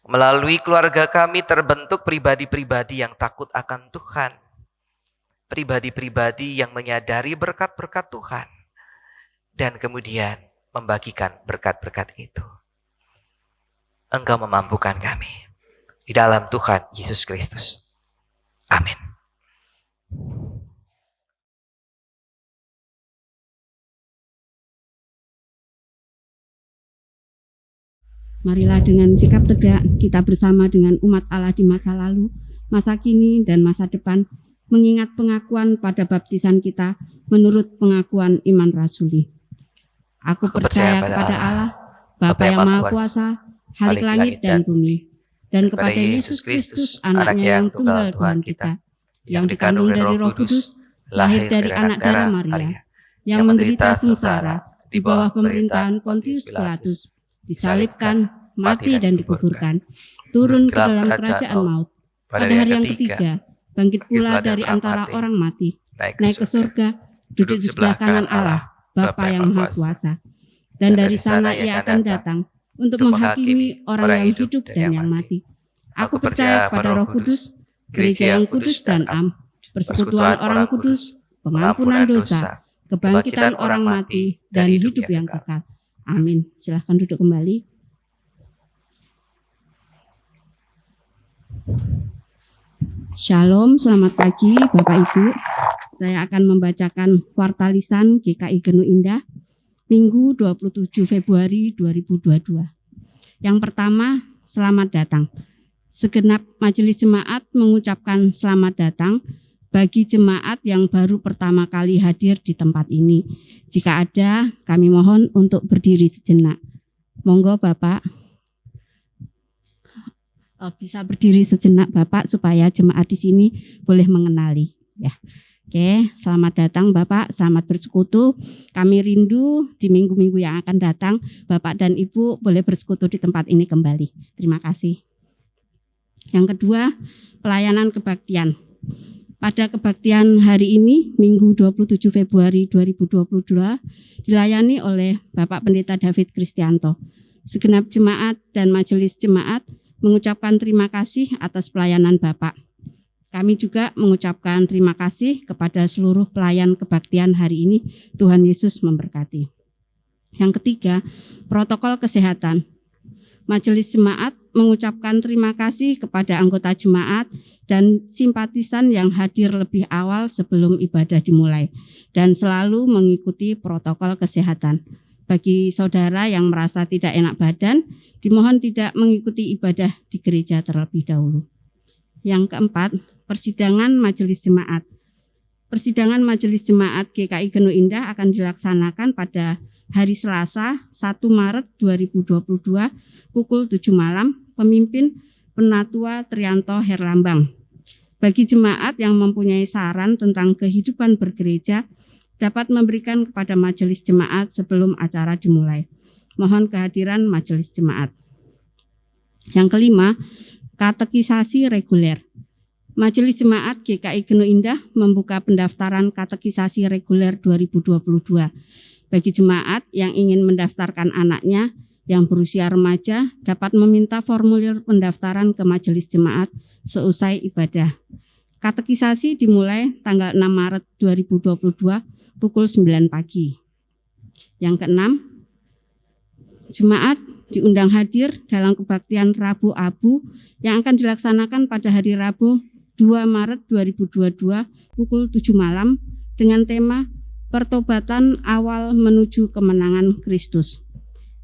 Melalui keluarga kami terbentuk pribadi-pribadi yang takut akan Tuhan, pribadi-pribadi yang menyadari berkat-berkat Tuhan, dan kemudian membagikan berkat-berkat itu. Engkau memampukan kami di dalam Tuhan Yesus Kristus. Amin. Marilah dengan sikap tegak kita bersama dengan umat Allah di masa lalu, masa kini, dan masa depan, mengingat pengakuan pada baptisan kita menurut pengakuan iman rasuli. Aku percaya kepada Allah, Bapa yang Maha Kuasa, Halik langit dan bumi, dan kepada Yesus Kristus, anaknya yang tunggal Tuhan kita, yang dikandung dari Roh Kudus, lahir dari anak darah Maria, yang menderita sengsara di bawah pemerintahan Pontius Pilatus, disalibkan, mati dan dikuburkan, turun ke dalam kerajaan maut, pada hari yang ketiga, bangkit pula dari antara orang mati, naik ke surga, duduk di sebelah kanan Allah, Bapa yang Maha Kuasa, dan dari sana Ia akan datang untuk menghakimi orang yang hidup dan yang mati. Aku percaya pada Roh Kudus, gereja yang kudus dan am, persekutuan orang kudus, pengampunan dosa, kebangkitan orang mati, dan hidup yang kekal. Amin. Silahkan duduk kembali. Shalom, selamat pagi Bapak Ibu. Saya akan membacakan Wartalisan GKI Genu Indah, Minggu 27 Februari 2022. Yang pertama, selamat datang. Segenap majelis jemaat mengucapkan selamat datang bagi jemaat yang baru pertama kali hadir di tempat ini. Jika ada, kami mohon untuk berdiri sejenak. Monggo Bapak. Bisa berdiri sejenak Bapak supaya jemaat di sini boleh mengenali. Ya. Oke, selamat datang Bapak, selamat bersekutu. Kami rindu di minggu-minggu yang akan datang, Bapak dan Ibu boleh bersekutu di tempat ini kembali. Terima kasih. Yang kedua, pelayanan kebaktian. Pada kebaktian hari ini, Minggu 27 Februari 2022, dilayani oleh Bapak Pendeta David Kristianto. Segenap jemaat dan majelis jemaat mengucapkan terima kasih atas pelayanan Bapak. Kami juga mengucapkan terima kasih kepada seluruh pelayan kebaktian hari ini. Tuhan Yesus memberkati. Yang ketiga, protokol kesehatan. Majelis jemaat mengucapkan terima kasih kepada anggota jemaat dan simpatisan yang hadir lebih awal sebelum ibadah dimulai dan selalu mengikuti protokol kesehatan. Bagi saudara yang merasa tidak enak badan, dimohon tidak mengikuti ibadah di gereja terlebih dahulu. Yang keempat, persidangan majelis jemaat. Persidangan majelis jemaat GKI Genu Indah akan dilaksanakan pada hari Selasa 1 Maret 2022 pukul 7 malam, pemimpin Penatua Trianto Herlambang. Bagi jemaat yang mempunyai saran tentang kehidupan bergereja, dapat memberikan kepada majelis jemaat sebelum acara dimulai. Mohon kehadiran majelis jemaat. Yang kelima, katekisasi reguler. Majelis Jemaat GKI Genu Indah membuka pendaftaran katekisasi reguler 2022. Bagi jemaat yang ingin mendaftarkan anaknya yang berusia remaja dapat meminta formulir pendaftaran ke majelis jemaat seusai ibadah. Katekisasi dimulai tanggal 6 Maret 2022 pukul 9 pagi. Yang keenam, jemaat diundang hadir dalam kebaktian Rabu Abu yang akan dilaksanakan pada hari Rabu 2 Maret 2022 pukul 7 malam dengan tema Pertobatan Awal Menuju Kemenangan Kristus.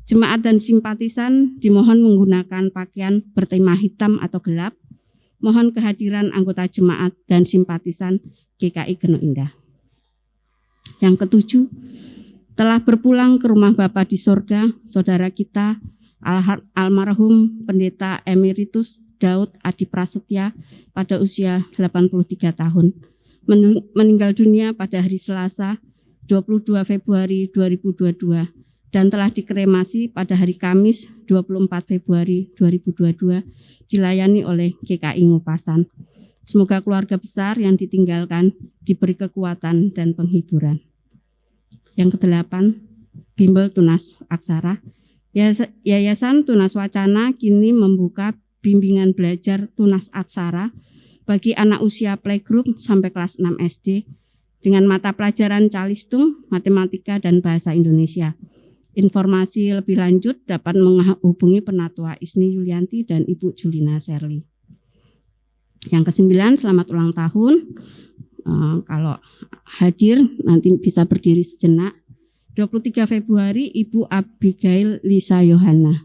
Jemaat dan simpatisan dimohon menggunakan pakaian bertema hitam atau gelap. Mohon kehadiran anggota jemaat dan simpatisan GKI Genu Indah. Yang ketujuh, telah berpulang ke rumah Bapa di sorga, saudara kita almarhum Pendeta Emeritus Daud Adi Prasetya pada usia 83 tahun. Meninggal dunia pada hari Selasa 22 Februari 2022 dan telah dikremasi pada hari Kamis 24 Februari 2022 dilayani oleh GKI Ngupasan. Semoga keluarga besar yang ditinggalkan diberi kekuatan dan penghiburan. Yang kedelapan, Bimbel Tunas Aksara. Yayasan Tunas Wacana kini membuka bimbingan belajar Tunas Aksara bagi anak usia playgroup sampai kelas 6 SD dengan mata pelajaran Calistung, Matematika, dan Bahasa Indonesia. Informasi lebih lanjut dapat menghubungi Penatua Isni Yulianti dan Ibu Julina Serli. Yang ke-9, selamat ulang tahun. Kalau hadir nanti bisa berdiri sejenak. 23 Februari Ibu Abigail Lisa Yohana.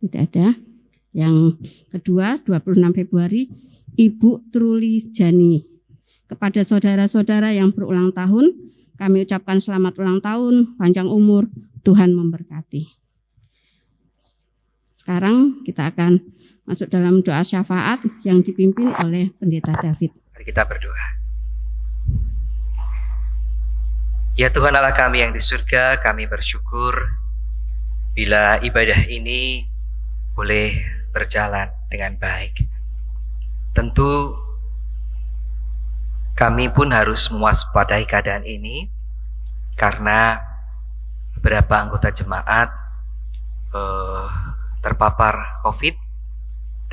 Tidak ada. Yang kedua, 26 Februari Ibu Truli Jani. Kepada saudara-saudara yang berulang tahun, kami ucapkan selamat ulang tahun, panjang umur, Tuhan memberkati. Sekarang kita akan masuk dalam doa syafaat yang dipimpin oleh Pendeta David. Mari kita berdoa. Ya Tuhan Allah kami yang di surga, kami bersyukur bila ibadah ini boleh berjalan dengan baik. Tentu kami pun harus mewaspadai keadaan ini karena beberapa anggota jemaat terpapar COVID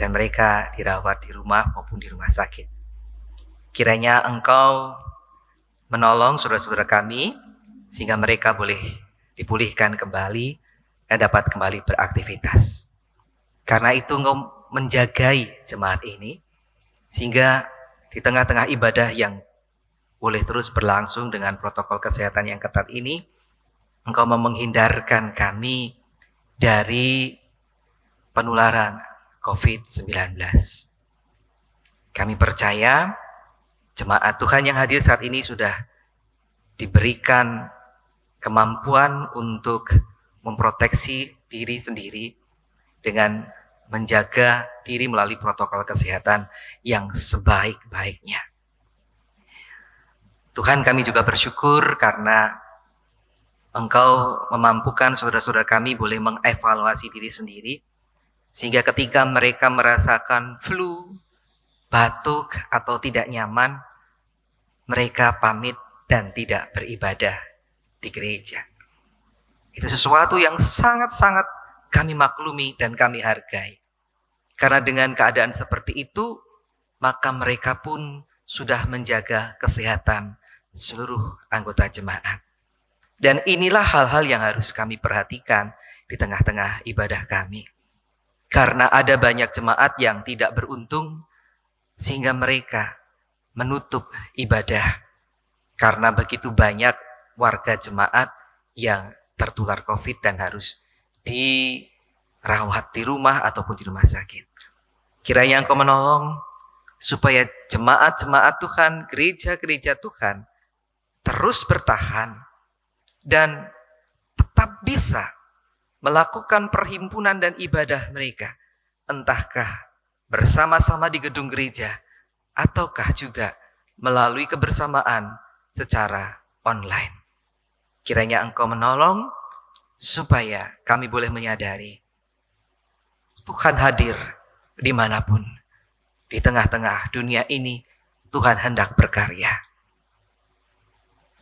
dan mereka dirawat di rumah maupun di rumah sakit. Kiranya Engkau menolong saudara-saudara kami sehingga mereka boleh dipulihkan kembali dan dapat kembali beraktivitas. Karena itu Engkau menjagai jemaat ini sehingga di tengah-tengah ibadah yang boleh terus berlangsung dengan protokol kesehatan yang ketat ini, Engkau menghindarkan kami dari penularan COVID-19. Kami percaya jemaat Tuhan yang hadir saat ini sudah diberikan kemampuan untuk memproteksi diri sendiri dengan menjaga diri melalui protokol kesehatan yang sebaik-baiknya. Tuhan, kami juga bersyukur karena Engkau memampukan saudara-saudara kami boleh mengevaluasi diri sendiri sehingga ketika mereka merasakan flu, batuk atau tidak nyaman, mereka pamit dan tidak beribadah di gereja. Itu sesuatu yang sangat-sangat kami maklumi dan kami hargai. Karena dengan keadaan seperti itu, maka mereka pun sudah menjaga kesehatan seluruh anggota jemaat. Dan inilah hal-hal yang harus kami perhatikan di tengah-tengah ibadah kami. Karena ada banyak jemaat yang tidak beruntung, sehingga mereka menutup ibadah. Karena begitu banyak warga jemaat yang tertular COVID dan harus dirawat di rumah ataupun di rumah sakit. Kiranya Engkau menolong supaya jemaat-jemaat Tuhan, gereja-gereja Tuhan terus bertahan dan tetap bisa melakukan perhimpunan dan ibadah mereka. Entahkah bersama-sama di gedung gereja ataukah juga melalui kebersamaan secara online. Kiranya Engkau menolong supaya kami boleh menyadari Tuhan hadir dimanapun. Di tengah-tengah dunia ini Tuhan hendak berkarya.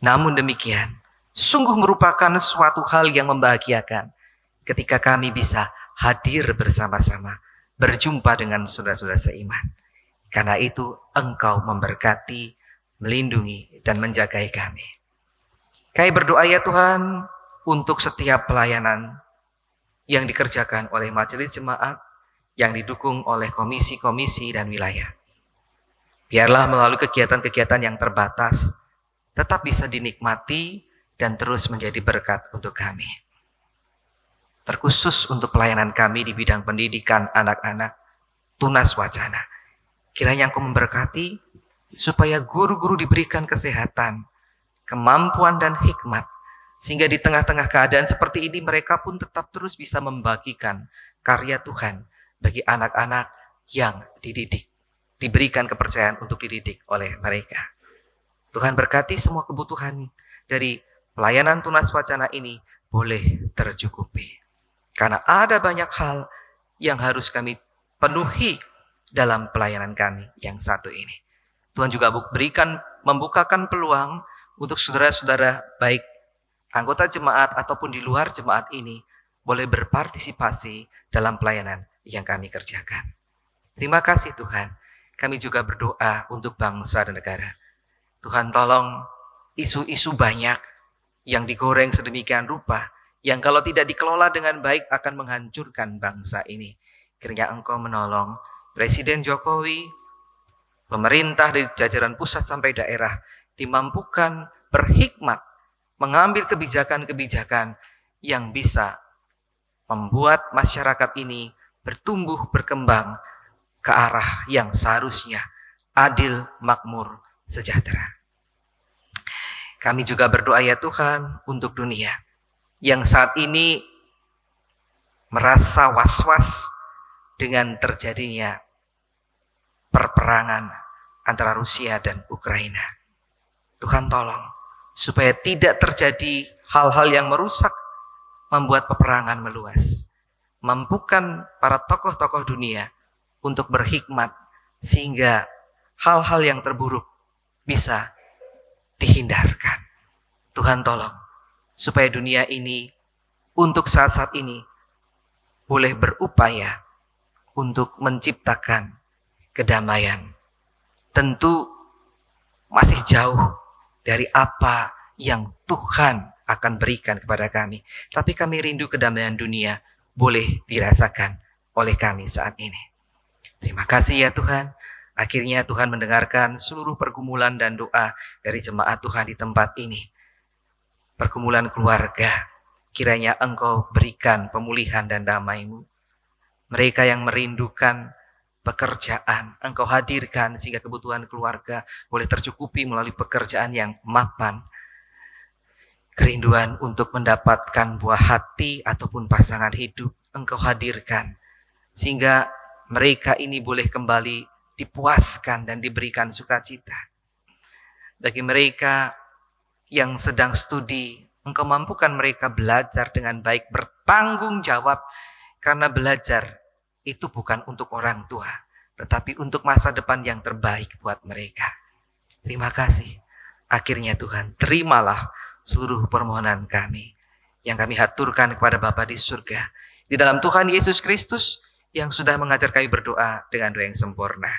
Namun demikian, sungguh merupakan suatu hal yang membahagiakan ketika kami bisa hadir bersama-sama, berjumpa dengan saudara-saudara seiman. Karena itu Engkau memberkati, melindungi, dan menjagai kami. Kami berdoa ya Tuhan, untuk setiap pelayanan yang dikerjakan oleh majelis jemaat, yang didukung oleh komisi-komisi dan wilayah. Biarlah melalui kegiatan-kegiatan yang terbatas, tetap bisa dinikmati dan terus menjadi berkat untuk kami. Terkhusus untuk pelayanan kami di bidang pendidikan anak-anak, Tunas Wacana. Kiranya Engkau memberkati, supaya guru-guru diberikan kesehatan, kemampuan dan hikmat, sehingga di tengah-tengah keadaan seperti ini mereka pun tetap terus bisa membagikan karya Tuhan bagi anak-anak yang dididik, diberikan kepercayaan untuk dididik oleh mereka. Tuhan berkati semua kebutuhan dari pelayanan Tunas Wacana ini boleh tercukupi. Karena ada banyak hal yang harus kami penuhi dalam pelayanan kami yang satu ini. Tuhan juga membukakan peluang untuk saudara-saudara baik anggota jemaat ataupun di luar jemaat ini boleh berpartisipasi dalam pelayanan yang kami kerjakan. Terima kasih Tuhan. Kami juga berdoa untuk bangsa dan negara. Tuhan tolong isu-isu banyak yang digoreng sedemikian rupa, yang kalau tidak dikelola dengan baik akan menghancurkan bangsa ini. Kiranya Engkau menolong Presiden Jokowi, pemerintah dari jajaran pusat sampai daerah, dimampukan berhikmat, mengambil kebijakan-kebijakan yang bisa membuat masyarakat ini bertumbuh, berkembang ke arah yang seharusnya adil, makmur, sejahtera. Kami juga berdoa ya Tuhan untuk dunia yang saat ini merasa was-was dengan terjadinya perperangan antara Rusia dan Ukraina. Tuhan tolong supaya tidak terjadi hal-hal yang merusak, membuat peperangan meluas. Mampukan para tokoh-tokoh dunia untuk berhikmat sehingga hal-hal yang terburuk bisa dihindarkan. Tuhan tolong supaya dunia ini untuk saat-saat ini boleh berupaya untuk menciptakan kedamaian. Tentu masih jauh dari apa yang Tuhan akan berikan kepada kami. Tapi kami rindu kedamaian dunia boleh dirasakan oleh kami saat ini. Terima kasih ya Tuhan. Akhirnya Tuhan mendengarkan seluruh pergumulan dan doa dari jemaat Tuhan di tempat ini. Pergumulan keluarga, kiranya Engkau berikan pemulihan dan damai-Mu. Mereka yang merindukan pekerjaan, Engkau hadirkan sehingga kebutuhan keluarga boleh tercukupi melalui pekerjaan yang mapan. Kerinduan untuk mendapatkan buah hati ataupun pasangan hidup, Engkau hadirkan sehingga mereka ini boleh kembali dipuaskan dan diberikan sukacita. Bagi mereka yang sedang studi, Engkau mampukan mereka belajar dengan baik, bertanggung jawab, karena belajar itu bukan untuk orang tua, tetapi untuk masa depan yang terbaik buat mereka. Terima kasih. Akhirnya Tuhan, terimalah seluruh permohonan kami yang kami haturkan kepada Bapa di surga, di dalam Tuhan Yesus Kristus yang sudah mengajar kami berdoa dengan doa yang sempurna.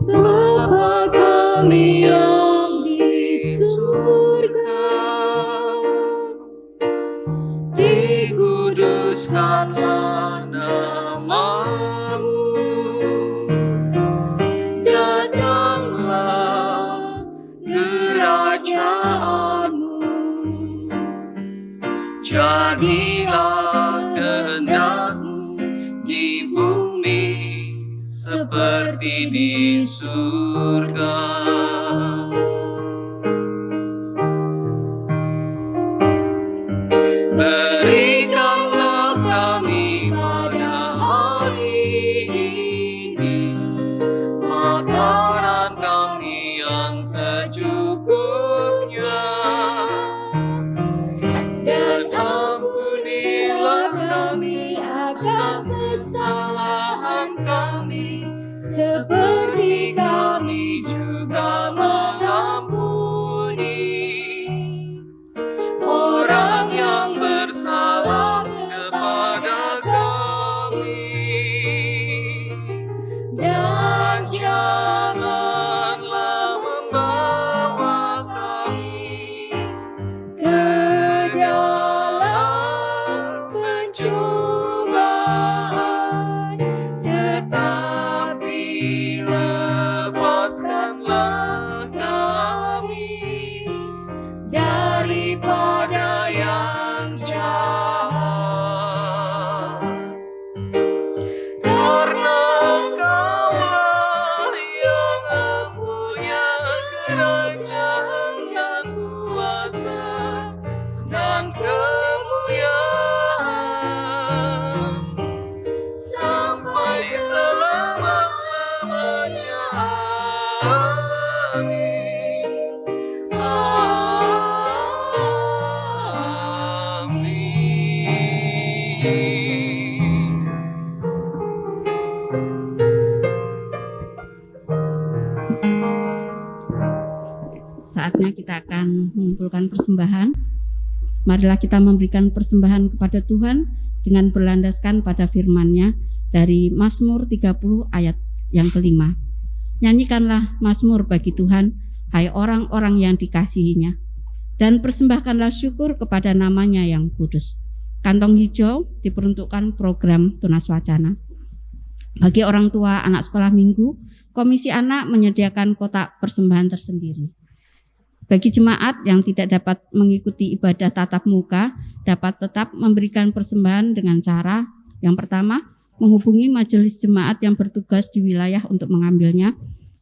Bapa kami yang di surga, dikuduskanlah nama-Mu, datanglah kerajaan-Mu, jadilah kehendak-Mu di bumi seperti di surga. Berikanlah kami pada hari ini makanan kami yang secukupnya, dan ampunilah kami akan kesalahan kami, seperti kami juga mengampuni orang yang bersalah kepada kami. Dan janganlah membawa kami ke dalam pencobaan, tetapi lepaskanlah kami daripada yang jahat. Karena Engkau-lah yang mempunyai kerajaan dan kuasa dan kemuliaan saatnya kita akan mengumpulkan persembahan. Marilah kita memberikan persembahan kepada Tuhan dengan berlandaskan pada firman-Nya dari Mazmur 30 ayat yang kelima. Nyanyikanlah mazmur bagi Tuhan, hai orang-orang yang dikasihi-Nya, dan persembahkanlah syukur kepada nama-Nya yang kudus. Kantong hijau diperuntukkan program Tunas Wacana. Bagi orang tua anak sekolah minggu, Komisi Anak menyediakan kotak persembahan tersendiri. Bagi jemaat yang tidak dapat mengikuti ibadah tatap muka, dapat tetap memberikan persembahan dengan cara yang pertama, menghubungi majelis jemaat yang bertugas di wilayah untuk mengambilnya.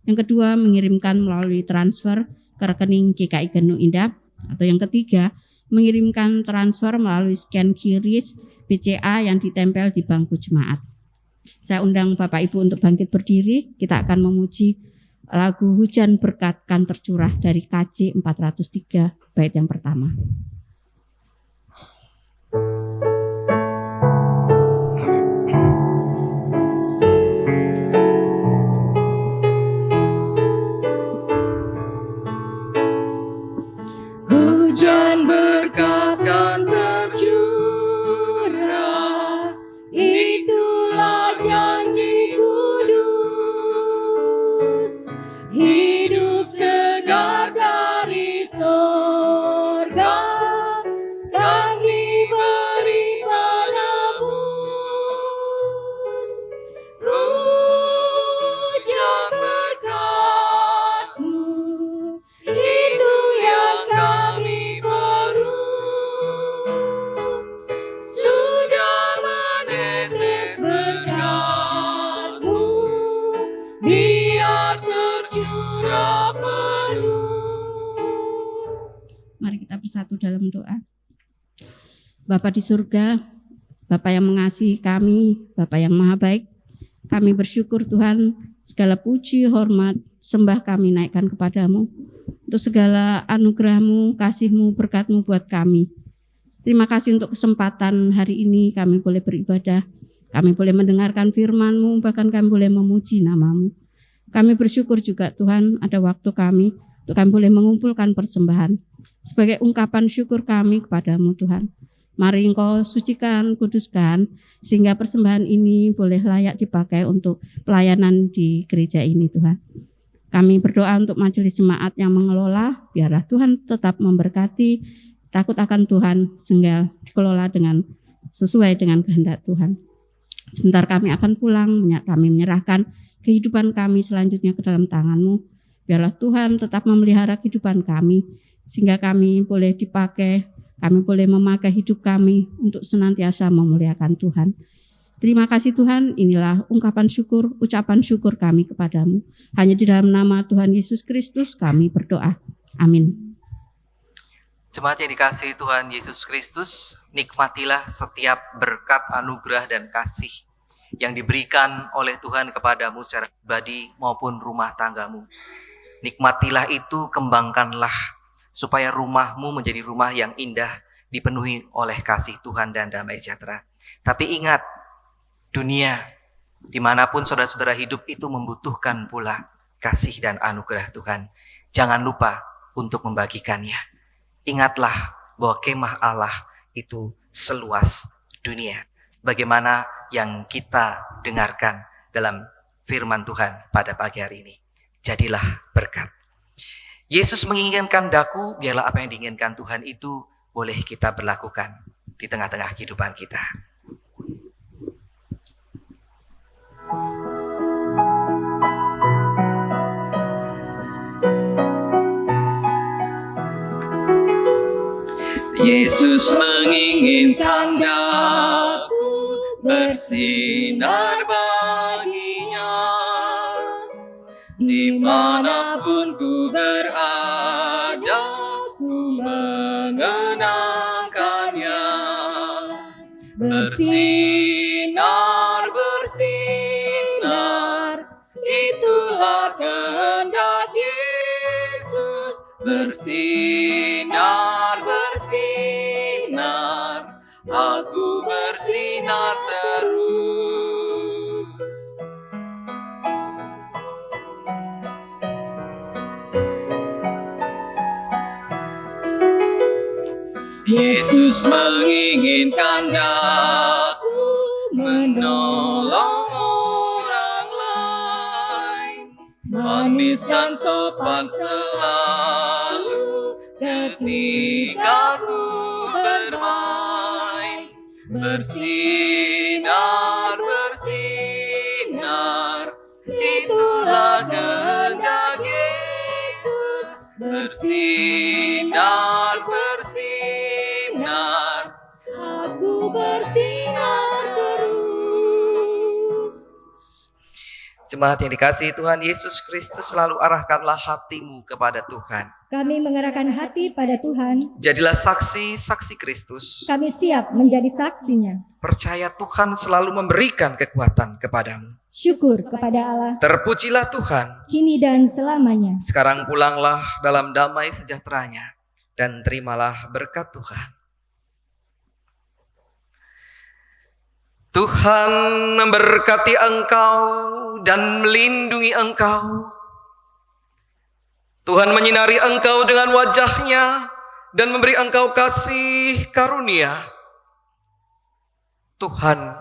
Yang kedua, mengirimkan melalui transfer ke rekening GKI Genu Indah. Atau yang ketiga, mengirimkan transfer melalui scan QRIS BCA yang ditempel di bangku jemaat. Saya undang Bapak Ibu untuk bangkit berdiri. Kita akan memuji lagu Hujan Berkat Kan Tercurah dari KJ 403 bait yang pertama. Hujan berkat kan tercurah, itulah janji kudus. Hidup segar dari sorga kan diberi penebus. Hujan berkat-Mu, itu yang kami perlu. Sudah menetes berkat-Mu, biar tercurah penuh. Mari kita bersatu dalam doa. Bapa di surga, Bapa yang mengasihi kami, Bapa yang maha baik, kami bersyukur Tuhan, segala puji, hormat, sembah kami naikkan kepadamu, untuk segala anugerah-Mu, kasih-Mu, berkat-Mu buat kami. Terima kasih untuk kesempatan hari ini kami boleh beribadah, kami boleh mendengarkan firman-Mu, bahkan kami boleh memuji nama-Mu. Kami bersyukur juga Tuhan ada waktu kami, untuk kami boleh mengumpulkan persembahan sebagai ungkapan syukur kami kepadamu Tuhan. Mari Engkau sucikan, kuduskan, sehingga persembahan ini boleh layak dipakai untuk pelayanan di gereja ini Tuhan. Kami berdoa untuk majelis jemaat yang mengelola, biarlah Tuhan tetap memberkati, takut akan Tuhan, sehingga dikelola dengan sesuai dengan kehendak Tuhan. Sebentar kami akan pulang, kami menyerahkan kehidupan kami selanjutnya ke dalam tangan-Mu. Biarlah Tuhan tetap memelihara kehidupan kami, sehingga kami boleh dipakai, kami boleh memakai hidup kami untuk senantiasa memuliakan Tuhan. Terima kasih Tuhan, inilah ungkapan syukur, ucapan syukur kami kepadamu. Hanya di dalam nama Tuhan Yesus Kristus kami berdoa. Amin. Jemaat yang dikasihi Tuhan Yesus Kristus, nikmatilah setiap berkat, anugerah, dan kasih yang diberikan oleh Tuhan kepadamu secara pribadi maupun rumah tanggamu. Nikmatilah itu, kembangkanlah, supaya rumahmu menjadi rumah yang indah, dipenuhi oleh kasih Tuhan dan damai sejahtera. Tapi ingat, dunia dimanapun saudara-saudara hidup itu membutuhkan pula kasih dan anugerah Tuhan. Jangan lupa untuk membagikannya. Ingatlah bahwa kemah Allah itu seluas dunia. Bagaimana yang kita dengarkan dalam firman Tuhan pada pagi hari ini. Jadilah berkat. Yesus menginginkan daku, biarlah apa yang diinginkan Tuhan itu boleh kita berlakukan di tengah-tengah kehidupan kita. Yesus menginginkan daku bersinar baginya, dimanapun ku berada, ku mengenangkannya. Bersinar, bersinar, itulah kehendak Yesus. Bersinar, bersinar, aku bersinar terus. Yesus menginginkan daku menolong orang lain. Manis dan sopan selalu ketika ku bermain. Bersinar, bersinar, itulah kehendak Yesus. Bersinar, bersinar, Aku bersinar terus. Jemaat yang dikasihi Tuhan Yesus Kristus, selalu arahkanlah hatimu kepada Tuhan. Kami mengerahkan hati pada Tuhan. Jadilah saksi-saksi Kristus. Kami siap menjadi saksinya. Percaya Tuhan selalu memberikan kekuatan kepadamu. Syukur kepada Allah, Terpujilah Tuhan. kini dan selamanya. Sekarang pulanglah dalam damai sejahteranya dan terimalah berkat Tuhan. Tuhan memberkati engkau dan melindungi engkau. Tuhan menyinari engkau dengan wajah-Nya dan memberi engkau kasih karunia. Tuhan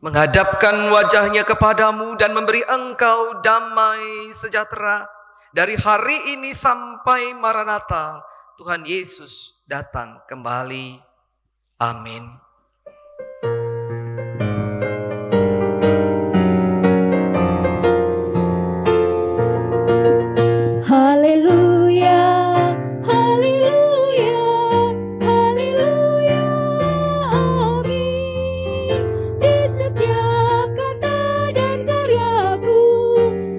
menghadapkan wajah-Nya kepadamu dan memberi engkau damai sejahtera. Dari hari ini sampai Maranatha, Tuhan Yesus datang kembali. Amin. Haleluya, haleluya, haleluya, amin. Di setiap kata dan karyaku,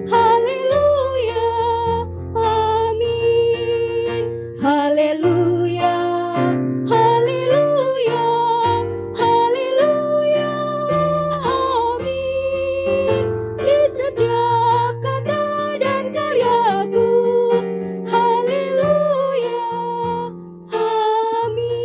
haleluya, amin. Haleluya, haleluya, haleluya, amin. Di setiap kata dan karyaku, haleluya, amin.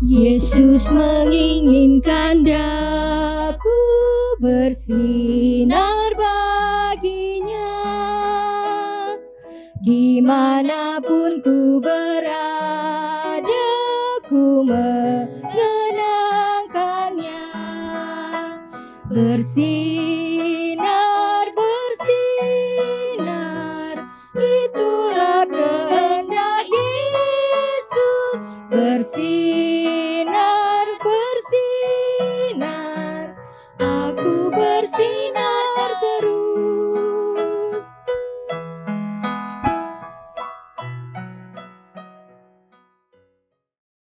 Yesus menginginkan daku bersinar baginya. Dimanapun ku berada, ku mengenangkannya. Bersinar, bersinar, itulah kehendak Yesus. Bersinar,